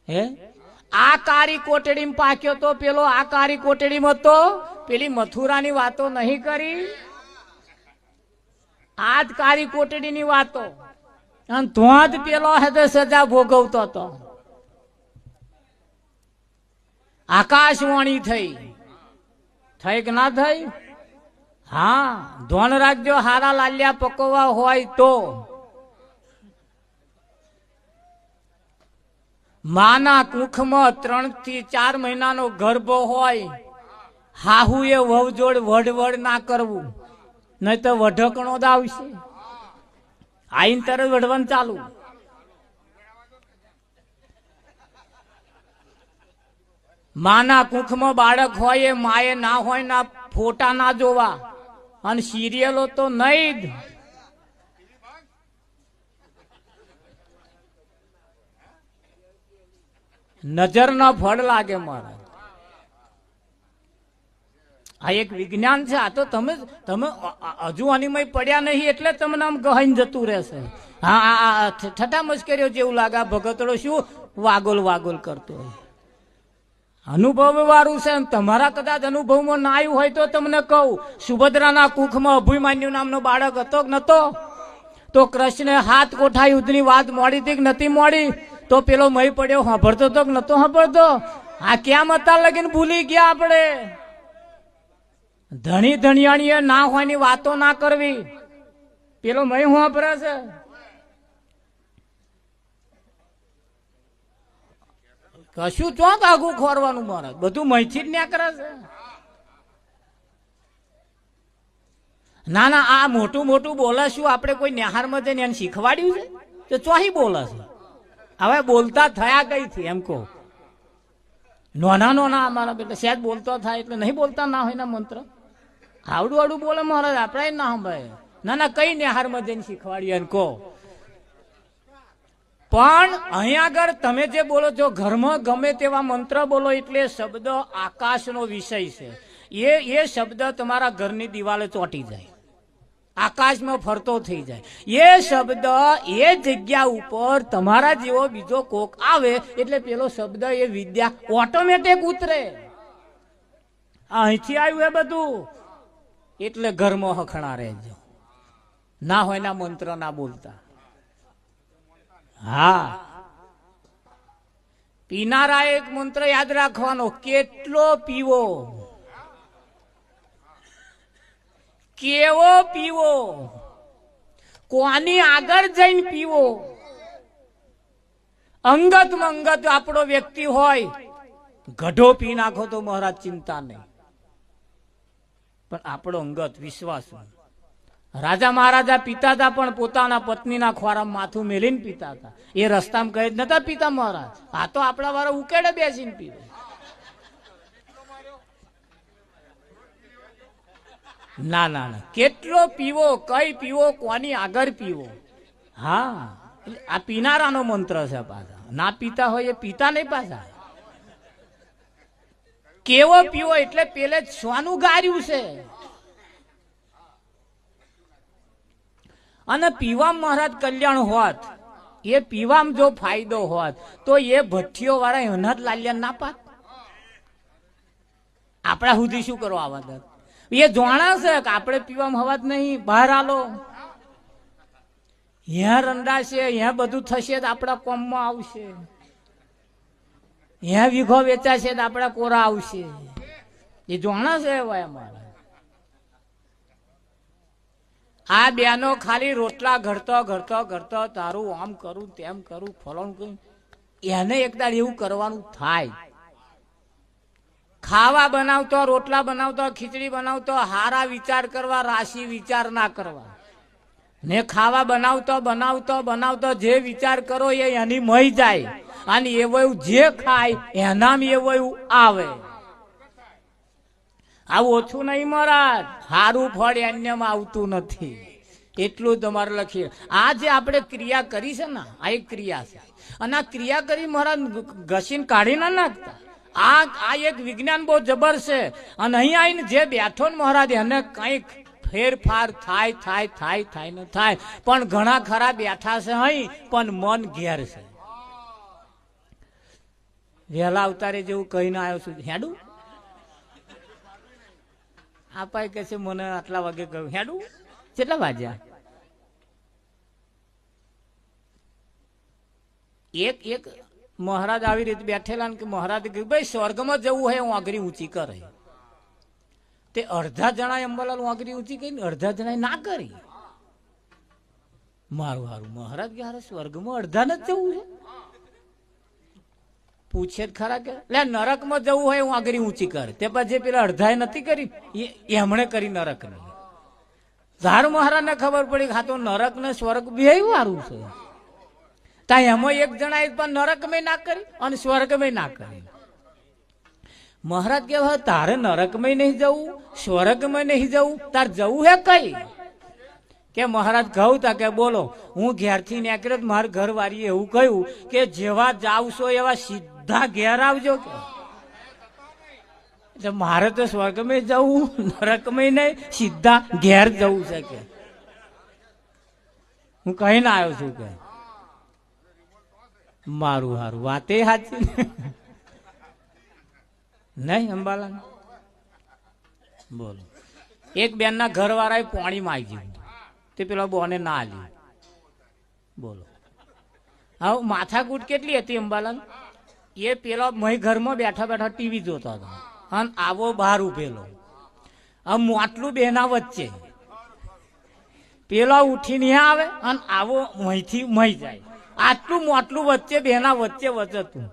હે આ કારી કોટડીમાં પાક્યો તો પેલો આ કારી કોટડીમાં હતો, પેલી મથુરાની વાતો નહીં કરી, આ જ કારી કોટડીની વાતો. અને તો જ પેલો હે સજા ભોગવતો હતો. આકાશવાણી થઈ કે ના થઈ? હા, ધોન રાખજો. હારા લાલ્યા પકવવા હોય તો માના કુખમાં 3 થી 4 મહિનાનો ગર્ભ હોય, હાહુએ વહુ જોડ વઢવડ ના કરવું, નહીં તો વઢકણો જ આવશે. આઈન તરત વઢવાનું ચાલુ. માના કુખમાં બાળક હોય એ માએ ના હોય ના ફોટા ના જોવા, અને સિરિયલો તો નહીં જ. નજર ના ફળ લાગે મારા. આ એક વિજ્ઞાન છે. આ તો તમે હજુ અનિમય પડ્યા નહીં એટલે તમને આમ ગહાઈને જતું રહેશે. હા, ઠઠા મસ્કરીઓ જેવું લાગે. ભગતડો શું વાગોલ કરતો હોય. અનુભવ વાળું છે. તમારા કદાચ અનુભવમાં ના આવ્યું હોય તો તમને કહું, સુભદ્રાના કુખમાં અભિમાન્યુ નામનો બાળક હતો કે નતો? તો કૃષ્ણ 7 કોઠા યુદ્ધની વાત મોડી હતી કે નથી મોડી? તો પેલો મય પડ્યો સાંભળતો તો કે નતો સાંભળતો? આ ક્યાં મતા લગીને ભૂલી ગયા આપણે. ધણી ધણિયાણીએ ના હોય ની વાતો ના કરવી. પેલો મય સાંભળે છે. કશું ચોક આગું ખોરવાનું મારે, બધું મહીથી જ ન્યા કરે છે. ના આ મોટું બોલે શું? આપણે કોઈ નિહારમાં જઈને એને શીખવાડ્યું છે? તો ચોહી બોલે છે. હવે બોલતા થયા કઈથી એમ કહો? નાના અમારા બેટા સહેજ બોલતો થાય એટલે નહીં બોલતા ના હોય ના મંત્ર. આવડું બોલે મહારાજ, આપણે ના સંભાળે. ના કઈ નિહારમાં જઈને શીખવાડ્યું એને કહો. પણ અહીંયા આગળ તમે જે બોલો છો, ઘરમાં ગમે તેવા મંત્ર બોલો એટલે શબ્દ આકાશનો વિષય છે. એ શબ્દ તમારા ઘરની દિવાલે ચોંટી જાય, આકાશમાં ફરતો થઈ જાય. એ શબ્દ એ જગ્યા ઉપર તમારા જેવો બીજો કોક આવે એટલે પેલો શબ્દ એ વિદ્યા ઓટોમેટિક ઉતરે. અહીંથી આવ્યું એ બધું. એટલે ઘરમાં હખણા રહેજો. ના હોય ના મંત્ર ના બોલતા. હા, પીનારા એક મંત્ર યાદ રાખવાનો, કેટલો પીવો, કેવો પીવો, કોની આગળ જઈને પીવો. અંગતમાં અંગત આપણો વ્યક્તિ હોય, ગઢો પી નાખો તો મહારાજ ચિંતા નહીં, પણ આપણો અંગત વિશ્વાસ રાજા મહારાજા પીતા હતા પણ પોતાના પત્નીના ખોરામાં માથું મેલીને પીતા હતા. એ રસ્તામાં કહી જ નતા પીતા મહારાજ, આ તો આપણા વાળા ઉકેડે બેસીને પીવે. ના ના ના, કેટલો પીવો, કઈ પીવો, કોની આગળ પીવો. હા, આ પીનારાનો મંત્ર છે પાછા. ના પીતા હોય એ પીતા નહીં પાછા. કેવો પીવો એટલે પેલે સ્વાનું ગાર્યું છે. અને પીવામાં મહારાજ કલ્યાણ હોત, એ પીવામાં જો ફાયદો હોત તો એ ભઠ્ઠીઓ વાળા એના જ લાલ્યા ના પાત. આપણા સુધી શું કરવા આવા? એ જોણા છે કે આપણે પીવામાં હવા જ નહીં, બહાર આલો, ત્યાં રંડાશે, ત્યાં બધું થશે તો આપણા કોમમાં આવશે, ત્યાં વીઘો વેચાશે તો આપણા કોરા આવશે. એ જોણા છે એવા અમારા. આ બેનો ખાલી રોટલા ઘડતો ઘડતો ઘડતો તારું આમ કરું તેમ કરું ફલોન કરું, એને એક દાડ એવું કરવાનું થાય. ખાવા બનાવતો, રોટલા બનાવતો, ખીચડી બનાવતો, હારા વિચાર કરવા, રાશિ વિચાર ના કરવા. ને ખાવા બનાવતો બનાવતો બનાવતો જે વિચાર કરો એ એની મહી જાય, અને એવું જે ખાય એનામ એવું આવે. આવું ઓછું નહીં મહારાજ, સારું ફળ એમનેમાં આવતું નથી. એટલું તમારે લખીએ. આ જે આપણે ક્રિયા કરી છે ને, આ એક ક્રિયા છે. અને આ ક્રિયા કરી મહારાજ ઘસીને કાઢી ના નાખતા. આ એક વિજ્ઞાન બહુ જબર છે. અને અહીં આવીને જે બેઠો ને મહારાજ એને કંઈક ફેરફાર થાય થાય થાય થાય ને થાય. પણ ઘણા ખરા બેઠા છે અહીં, પણ મન ઘેર છે. વહેલા અવતારે જેવું કહીને આવ્યો છું, હેડું આપાય કે છે મને આટલા વાગે કહ્યું, હેડું કેટલા વાગ્યા? એક મહારાજ આવી રીતે બેઠેલા ને કે મહારાજે કહ્યું ભાઈ સ્વર્ગમાં જવું હોય વાંગરી ઊંચી કરે. તે અડધા જણા અંબાલાલ વાંગરી ઊંચી કરી, અડધા જણા ના કરી. મારું હારું મહારાજ કે હારે સ્વર્ગમાં અડધા ને જ જવું છે? પૂછે ખરા કે લે નરકમાં જવું હોય વાંગરી ઊંચી કરે. તે પછી પેલા અડધાએ નથી કરી, એમણે કરી નરક ને. ધાર મહારાજ ને ખબર પડી હા તો નરક ને સ્વર્ગ બે વારું છે. ત્યાં એમાં એક જણા પણ નરકમાં ના કરી અને સ્વર્ગમાં ના કરી. મહારાજ કે તારે નરકમાં નહીં જવું, સ્વર્ગમાં નહીં જવું, તાર જવું હે કઈ? કે મહારાજ કહું તા કે બોલો, હું ઘેરથી નીકળ્યો, મારા ઘરવાળીએ એવું કહ્યું કે જેવા જાવશો એવા સીધા ઘેર આવજો. કે મારે તો સ્વર્ગમાં જવું, નરકમાં નહીં, સીધા ઘેર જવું છે કે. હું કહીને આવ્યો છું કે મારું હારું વાતે સાચી નહીં અંબાલા. બોલો, એક બેન ના ઘર વાળાએ પાણી માંગ્યું, તે પેલા બોને ના આલ્યું. બોલો, હવે માથાકૂટ કેટલી હતી અંબાલાલ. એ પેલો મય ઘરમાં બેઠા બેઠા ટીવી જોતો હતો અને આવો બહાર ઉભેલો. આમ આટલું બેના વચ્ચે પેલો ઉઠીને આવે અને આવો મહીથી મહી જાય. આટલું મોટલું વચ્ચે બેના વચ્ચે વચતું.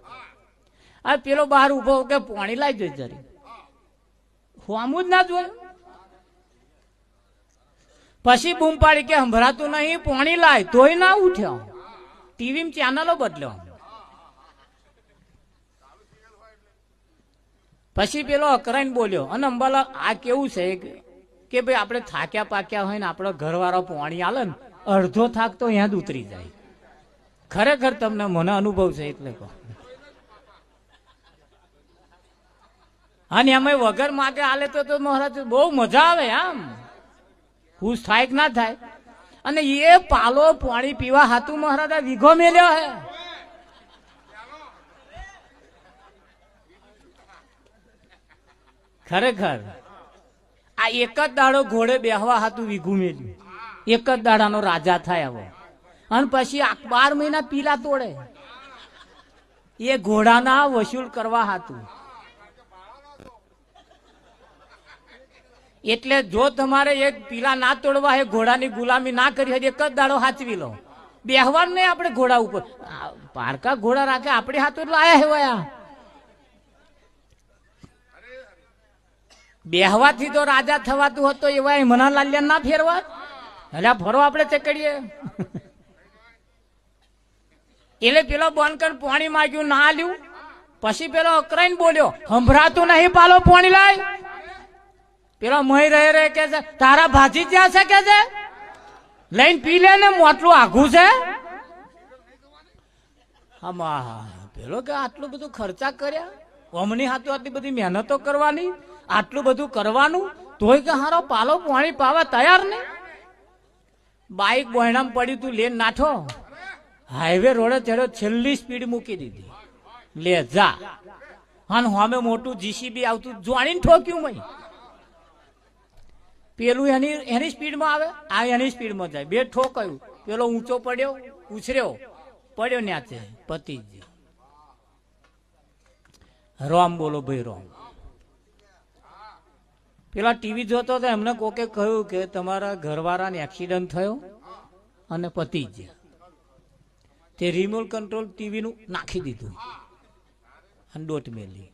આ પેલો બહાર ઉભો કે પાણી લાવી દે જરી. હોમું જ ના જોયું. પછી બૂમ પાડી કે સંભળાતું નહીં, પાણી લાય, તોય ના ઉઠ્યો. ટીવી ચેનલો બદલ્યો. પછી પેલો અકરાઈને બોલ્યો. અને અંબાલા આ કેવું છે કે ભાઈ આપણે થાક્યા પાક્યા હોય ને આપણો ઘરવાળો પાણી આલે ને, અડધો થાક તો અહીંયા જ ઉતરી જાય. ખરેખર તમને મને અનુભવ છે એટલે કહો. અને એમાં વગર માગે આલે તો મહારાજ બહુ મજા આવે. આમ ખુશ થાય કે ના થાય. અને એ પાલો પાણી પીવા હાથું મહારાજ વીઘો મેલ્યો હે. ખરેખર આ એક જ દાડો ઘોડે બેહવા હાથું વીઘું મેલ્યું. એક જ દાડાનો રાજા થાય હવે. અને પછી 12 મહિના પીલા તોડે એ ઘોડાના વસૂલ કરવા હાથું. એટલે જો તમારે એક પીલા ના તોડવા હે, ઘોડાની ગુલામી ના કરી હોય, એક જ દાડો હાચવી લો. બેહવાનું નહીં આપણે ઘોડા ઉપર. પારકા ઘોડા રાખે આપણે હાથ એટલે આયા હેવાયા. બેહવાથી તો રાજા થવાતું હતો એવા મના લાલ્યા ના ફેરવા. અલ્યા ફરો આપણે ચકડીએ. એટલે પેલો બંધ કર પાણી માંગ્યું ના આલ્યું. પછી પેલો અકરાઈને બોલ્યો સંભળાતું નહીં પાલો પાણી લાય. પેલો મહી રહે કે છે તારા ભાજી જ્યાં છે કે છે લઈને પી લે ને મોટલું આઘું છે. આમાં પેલો કે આટલું બધું ખર્ચા કર્યા અમની હાથું આટલી બધી મહેનતો કરવાની આટલું બધું કરવાનું તોય કે હારો પાલો પાણી પાવા તૈયાર ને. બાઈક બોયણામ પડ્યું તું લેન નાઠો હાઈવે રોડે ચડ્યો છેલ્લી સ્પીડ મૂકી દીધી લે જા. અને સામે મોટું જીસીબી આવતું જોણીને ઠોક્યું મય. પેલું એની સ્પીડમાં આવે આ એની સ્પીડમાં જાય બે ઠોકાયું. પેલો ઊંચો પડ્યો ઉછર્યો પડ્યો ન્યાચે પતિ જ. રોમ બોલો ભાઈ રોમ. પેલા ટીવી જોતો હતો એમને કોકે કહ્યું કે તમારા ઘરવાળાને એક્સિડન્ટ થયો અને પતિ જ. તે રિમોટ કંટ્રોલ ટીવીનું નાખી દીધું અને દોટ મેલી.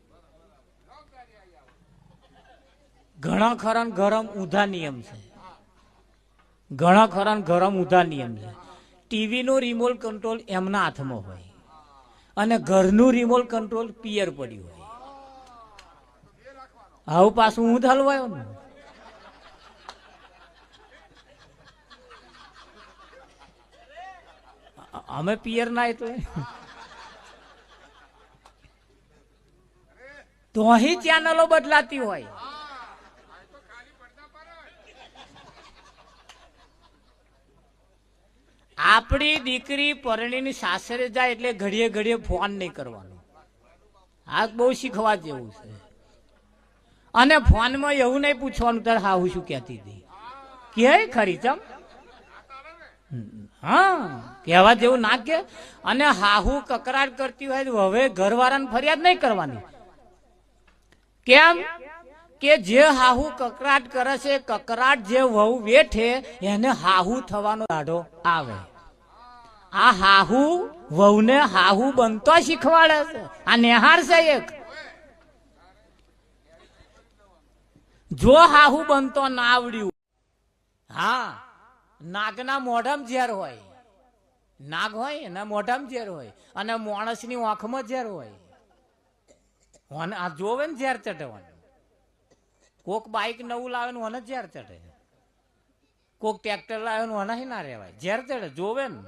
ઘણા ખરા ગરમ ઊંધા નિયમ છે. ઘણા ખરા ગરમ ઊંધા નિયમ છે. ટીવીનો રિમોટ કંટ્રોલ એમના હાથમાં હોય અને ઘરનું રિમોટ કંટ્રોલ પિયર પડ્યું હોય. આવું પાછું હું હલવાયો ને. અમે પિયર ના એટલે તો અહીં ચેનલો બદલાતી હોય. આપણી દીકરી પરણીની સાસરે જાય એટલે ઘડીએ ઘડીએ ફોન નહીં કરવાનો. આ બહુ શીખવા જેવું છે. અને ફોનમાં એવું નહીં પૂછવાનું તારે હા હું શું કહેતી હતી કે ખરી ચમ. હા કહેવા જેવું ના કે. અને હાહુ કકરાટ કરતી હોય હવે ઘરવાળાને ફરિયાદ નહીં કરવાની. કેમ કે જે હાહુ કકરાટ કરે છે કકરાટ જે વહુ વેઠે એને હાહુ થવાનો દાઢો આવે. આ હાહુ વહુને હાહુ બનતો શીખવાડે છે. આ નેહાર છે એક. જો હાહુ બનતો ના આવડ્યું. હા નાગના મોઢામાં ઝેર હોય. નાગ હોય એના મોઢામાં ઝેર હોય અને માણસની આંખમાં ઝેર હોય. આ જોવે ને ઝેર ચટવાનું. કોક બાઈક નવું લાવે ને મને ઝેર ચટે. કોક ટ્રેક્ટર લાવે ને મને ના રહેવાય ઝેર ચડે જોવે ને.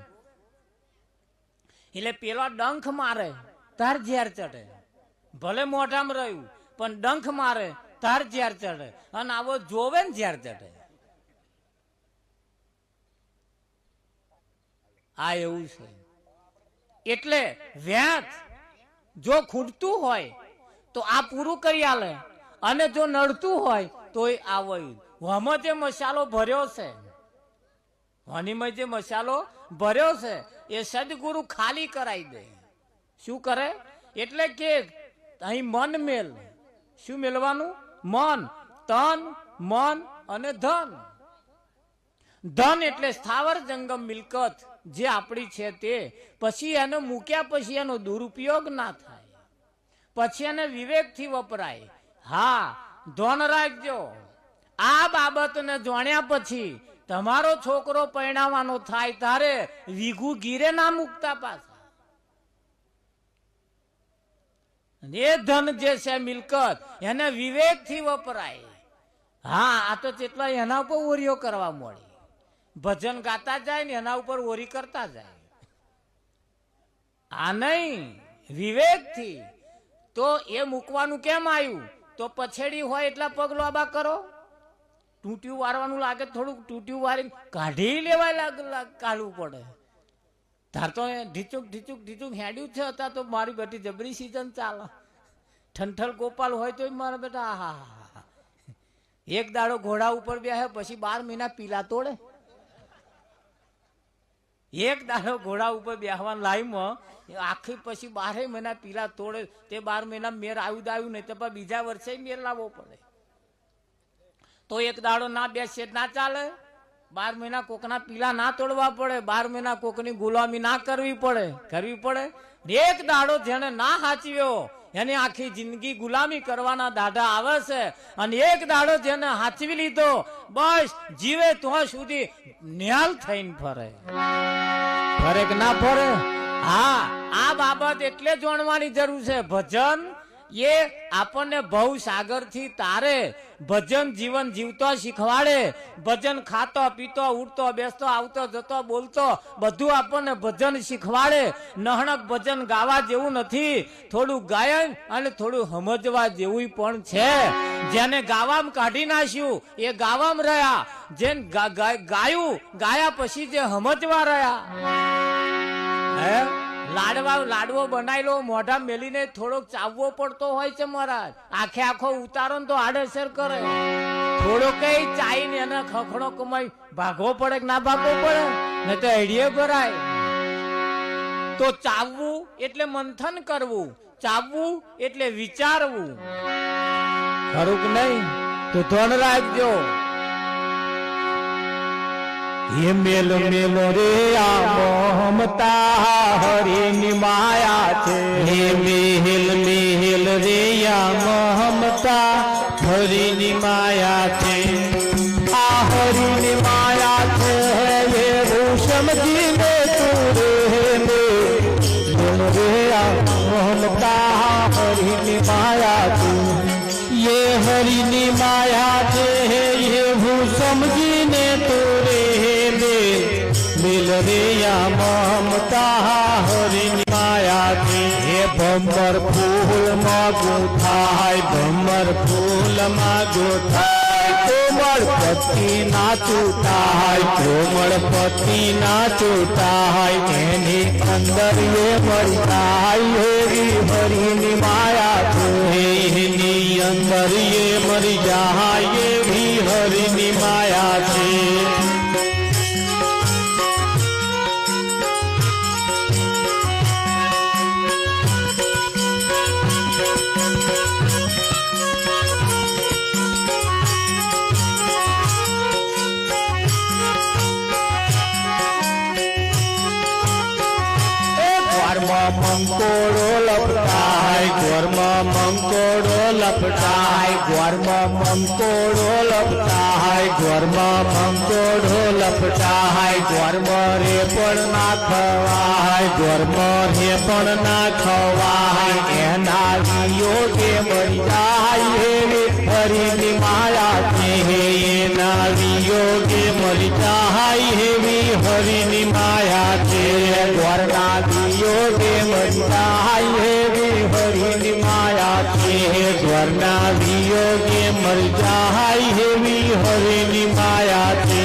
એટલે પેલો ડંખ મારે તાર ઝેર ચડે. ભલે મોઢામાં રહ્યું પણ ડંખ મારે તાર ઝેર ચડે. અને આવો જોવે ને ઝેર ચડે. આ એવું છે. એટલે વ્યાજ જો ખૂટતું હોય તો આ પૂરું કરી આલે અને જો નડતું હોય તોય આવયું. આમાં જે મસાલો ભર્યો છે હનીમાં જે મસાલો ભર્યો છે એ સદગુરુ ખાલી કરાવી દે. શું કરે એટલે કે અહીં મન મેલ. શું મેલવાનું? મન, તન, મન અને ધન. ધન એટલે સ્થાવર જંગમ મિલકત જે આપણી છે તે. પછી એને મૂક્યા પછી એનો દુરુપયોગ ના થાય. પછી એને વિવેકથી વપરાય. હા ધ્યાન રાખજો. આ બાબતને જાણ્યા પછી તમારો છોકરો પરણાવવાનો થાય તારે વીઘું ગીરે ના મૂકતા પાછા. એ ધન જે છે મિલકત એને વિવેકથી વપરાય. હા આ તો કેટલા એના ઉપર ઓરીઓ કરવા મળી. ભજન ગાતા જાય ને એના ઉપર ઓરી કરતા જાય. આ નહીં વિવેકથી. તો એ મૂકવાનું કેમ આવ્યું? તો પછેડી હોય એટલા પગ લોબા કરો. તૂટ્યું વારવાનું લાગે થોડુંક તૂટ્યું વારી કાઢી લેવાય કાઢવું પડે. તાર તો ઢીચુક ઢીચુક ઢીચુક હેડ્યું છે હતા તો મારી બેટી જબરી સિઝન ચાલે. ઠંઠલ ગોપાલ હોય તો મારા બેટા હા એક દાડો ઘોડા ઉપર બેસે પછી 12 મહિના પીલા તોડે. એક દાડો ઘોડા ઉપર બેહવાના લાઈમાં આખી પછી 12 મહિના પીલા તોડે. તે 12 મહિના મેર આવ્યું નહીં તો બીજા વર્ષે મેર લાવવો પડે. તો એક દાડો ના બેસે ના ચાલે. 12 મહિના કોકના પીલા ના તોડવા પડે. 12 મહિના કોકની ગુલામી ના કરવી પડે. એક દાડો જેને ના હાચવ્યો એની આખી જિંદગી ગુલામી કરવાના દાઢા આવે છે, અને એક દાડો જેને હાચવી લીધો બસ જીવે ત્યાં સુધી ન્યાલ થઈને ફરે. ફરે કે ના ફરે? હા, આ બાબત એટલે જાણવાની જરૂર છે. ભજન એ આપણને ભવ સાગર થી તારે, ભજન જીવન જીવતો શીખવાડે. ભજન ખાતો પીતો ઉઠતો બેસતો આવતો જતો બોલતો બધું આપણને ભજન શીખવાડે. નહણક ભજન ગાવા જેવું નથી, થોડું ગાયન અને થોડું સમજવા જેવું પણ છે. જેને ગાવામાં કાઢી નાખ્યું એ ગાવામાં રહ્યા, જેને ગાયું ગાયા પછી જે સમજવા રહ્યા. હે, લાડવો બનાવેલો મોઢા મેલીને થોડોક ચાવવો પડતો હોય છે મહારાજ. આખે આખો ઉતારો તો આડેસર કરે. થોડો કઈ ચાઈને એને ખખડો કમાઈ ભાગવો પડે કે ના ભાગવો પડે ને તો એડીએ ભરાય. તો ચાવવું એટલે મંથન કરવું, ચાવવું એટલે વિચારવું. ખરું કે નહીં? તો ધન રાખજો. ये मेलो मेलो रे आ ममता हरिनी माया छे. हे मेल मेल रे आ ममता हरिनी माया छे. आ हरिनी माया छे ये वो समझीने तू रे मेल रे आ ममता हरिनी माया छे. ये हरिनी माया छे ये वो समझीने तू मिल रे ममता हरिनी माया थी. हे भमर फूल मागो थाय, भमर फूल मागो थाय. कोमल पति नाचू थाय, कोमल पति नाचू थाय. एनी अंदर ये मरी थाय हेरी हरिनी माया थी. एनी अंदर ये मरी जाय ये भी हरिनी माया थी. મંકોડો લપટાય, ઘરમાં મંકોડો લપટાય, ઘરમાં મંકોડો લપટાય, ઘરમાં મંકોડો લપટાય. ઘરમાં રે પણ ના ખવાય, ઘરમાં રે પણ ના ખવાય. એના વિયોગે મરી જાય એવી હરિની માયા છે. એના વિયોગે મરી જાય એવી હરિની માયા છે. ઘરના વિયોગે મરી જાય એવી હરિની માયા છે. ઘરના વિયોગે મરી જાય એવી હરિની માયા છે.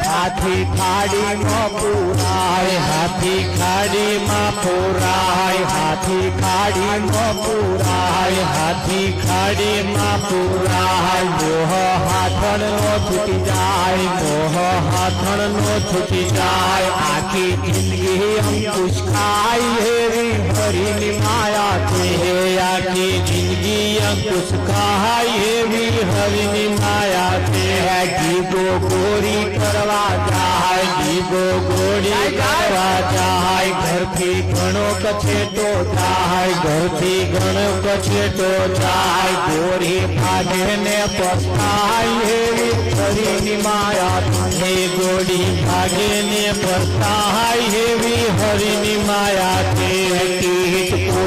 હાથી ખાડીમાં પુરાય, હાથી ખાડીમાં પુરાય, હાથી ખાડીમાં પુરાય, હાથી ખાડીમાં પુરાય. મોહ હાથણનો છૂટી જાય, મોહ હાથણનો છૂટી જાય. આખી જિંદગી અંકુશ ખાય એવી હરિની માયા છે. આખી જિંદગી અંકુશ ખાય એવી હરિની માયા છે. ગીગો ગોરી કરવા જાય, ગીગો ગોરી કરવા જાય. ઘરથી ઘણો કચેટો થાય, ઘરથી ઘણો કચેટો થાય. ગોરી ભાગે ને પસ્તાય એવી હરિની માયા છે. ગોરી ભાગે ને પસ્તાય એવી હરિની માયા છે.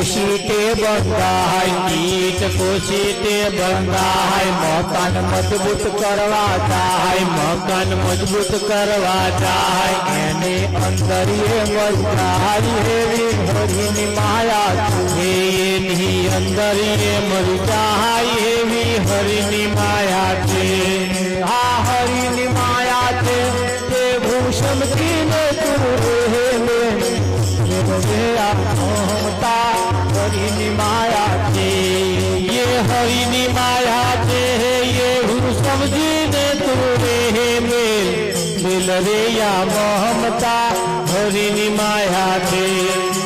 કોશીટે બંધાય ઈટ કોશીટે બંધાય મકાન મજબૂત કરવા જાય મકાન મજબૂત કરવા જાય એને અંદર એ મજાય એવી હરિની માયા છે એની અંદર એ મજાય એવી હરિની માયા છે આ હરિની માયા છે તે ભૂષમતીને તું રે મમતા હરિની માયા છે ये હરિની માયા છે ये હું સમજીને તું રે મેલ રે યા મમતા હરિની માયા છે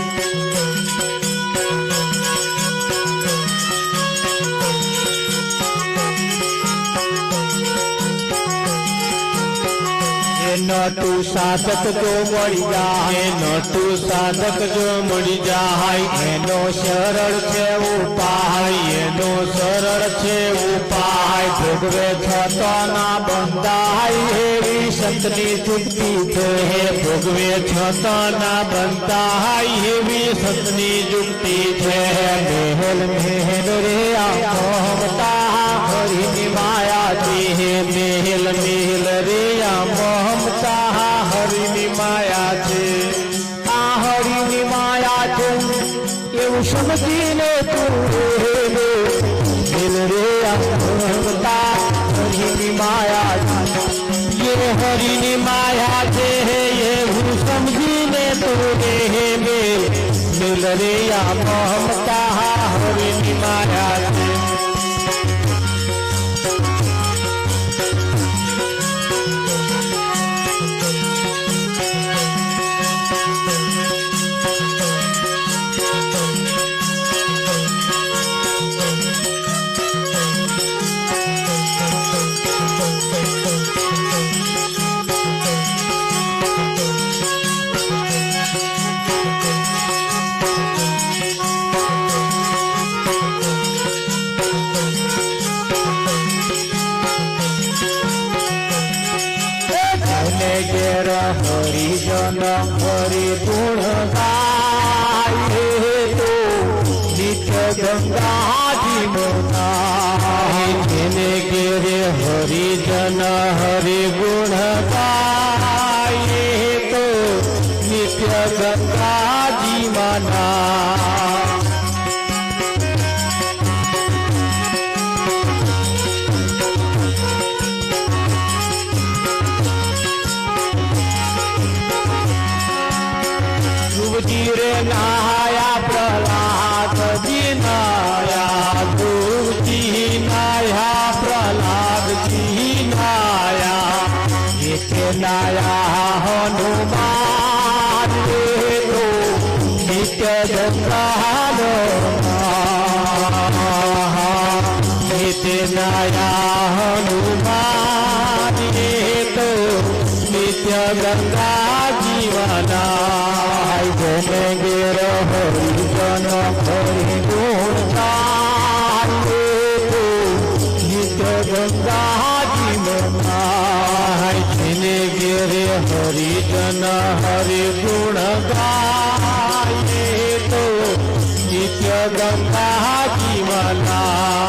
નટુ સાધક જો મળી જાય નટુ સાધક જો મળી જાય એનો સરળ છે ઉપાય એનો સરળ છે ઉપાય ભોગવે છતાં ના બંધાય એવી સંતની યુક્તિ છે ભોગવે છતાં ના બંધાય એવી સંતની યુક્તિ છે મહેલ મહેલ રે મમતા હરિની માયા છે મહેલ મહેલ રે મમતા હરિની માયા છે આ હરિની માયા છે એવું સમજીને તું રે મમતા હરિની માયા છે ये હરિની માયા છે એવું સમજીને તું રે મેલ રે મમતા હરિની માયા છે ઘેર હરિજન હરિ ગુણ ગાય તો નિત્ય ગંગાજી મોને ઘેરે હરિજન હરિ ગુણ ગાય તો નિત્ય ગંગાજી મના રે નાયા પ્રહલાદજી નાયા ગુરુજી નાયા પ્રહલાદજી નાયા એક નાયા હનુમાન રે તો નિત્ય ગંગાનો નિત્ય નાયા હનુમાન રે તો નિત્ય ગંગા જીવના જને ઘેર હરિજન હરિ ગુણ ગાય નિત્ય ગંગાજી મનાય જને ઘેરે હરિજન હરિ ગુણ ગાય તો નિત્ય ગંગાજી મનાય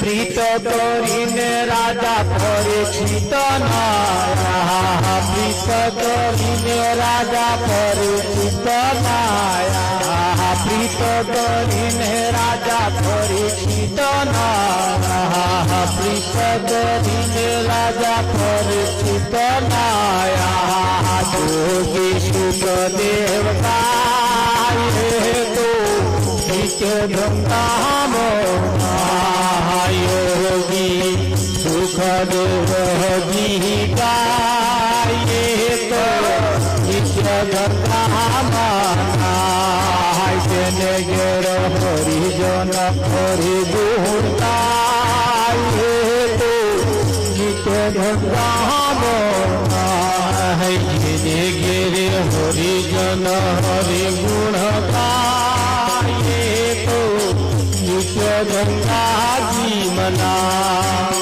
પ્રીત કરીને રાજા પરીક્ષિત નાયા પ્રીત કરીને રાજા પરીક્ષિત નાયા પ્રીત કરીને રાજા પરીક્ષિત નાયા પ્રીત કરીને રાજા પરીક્ષિત નાયા જોગી સુખદેવ ગાય તો નિત્ય ગંગામો યોગી સુખદેવજી ગાય તો નિત્ય ગંગામાં તેને ઘેર હરિજન ઘેરે ઘેરે હરિજન હરિ ગુણ ગાયે તો નિત્ય ગંગાજી મના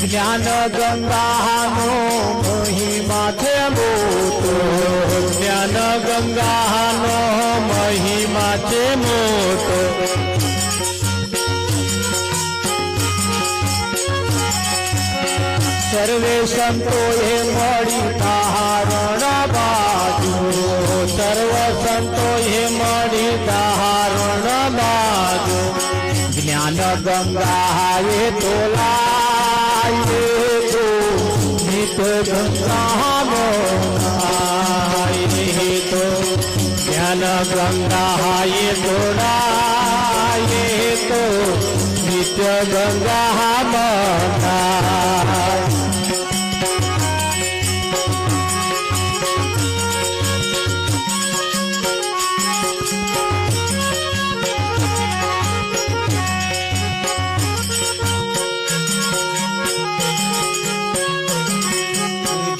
જ્ઞાન ગંગાનો મહિમા છે મોટો જ્ઞાન ગંગાનો મહિમા છે મોટો સર્વે સંતોએ મળી તારણ બાજુ સર્વ સંતોએ મળી તારણ બાજુ જ્ઞાન ગંગાએ તોલાય તો નિત ગંગાય તો જ્ઞાન ગંગાએ તોલાય તો નિત્ય ગંગા મનાય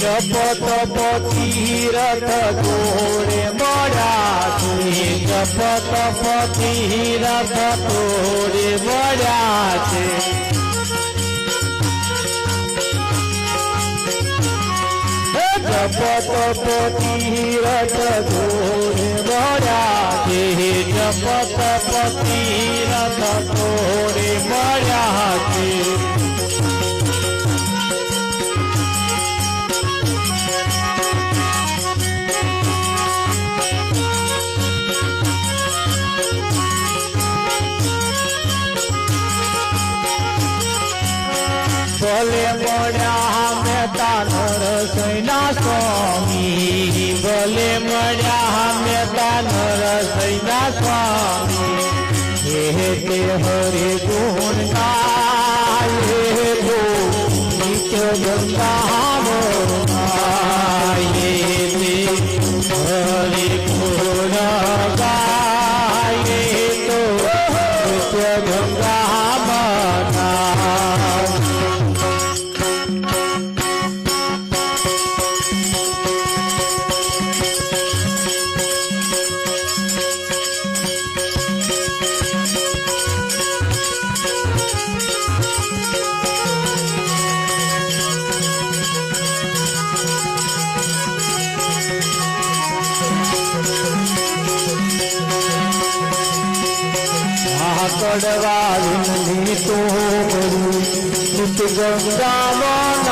જપત પતિરથ ઘોડે મળ્યા છે જપત પતિરથ ઘોડે મળ્યા છે જપત પતિરથ ઘોડે મળ્યા છે જપત પતિરથ ઘોડે મળ્યા છે ભલે મળ્યા મહેતા નરસૈના સ્વામી ભલે મળ્યા મહેતા નરસૈના સ્વામી હે તે હરે ગુણ ગાય તો નિત્ય ગંગા ગાય તે હરે ગુણ ગાય તો નિત્ય ગંગા મનાય કડવા વિનંતી તો કરું નિત ગંગામાં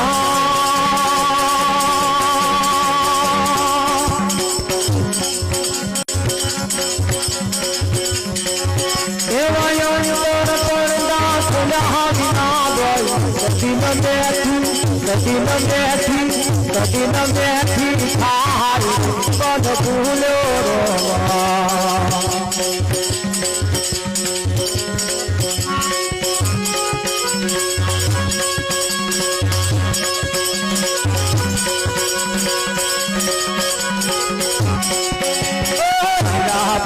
એવા અંતર પડદા ખોલ્યા વિના ગઈ કદી ન બેઠી થાય પદ ભૂલ્યો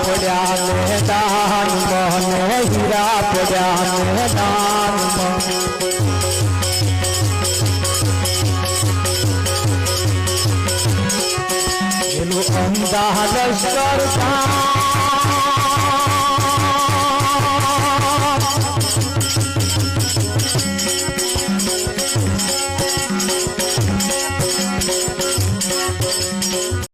પડ્યા મેદાન મને હીરા પડ્યા મેદાન એનું અમદાવાદ લશ્કર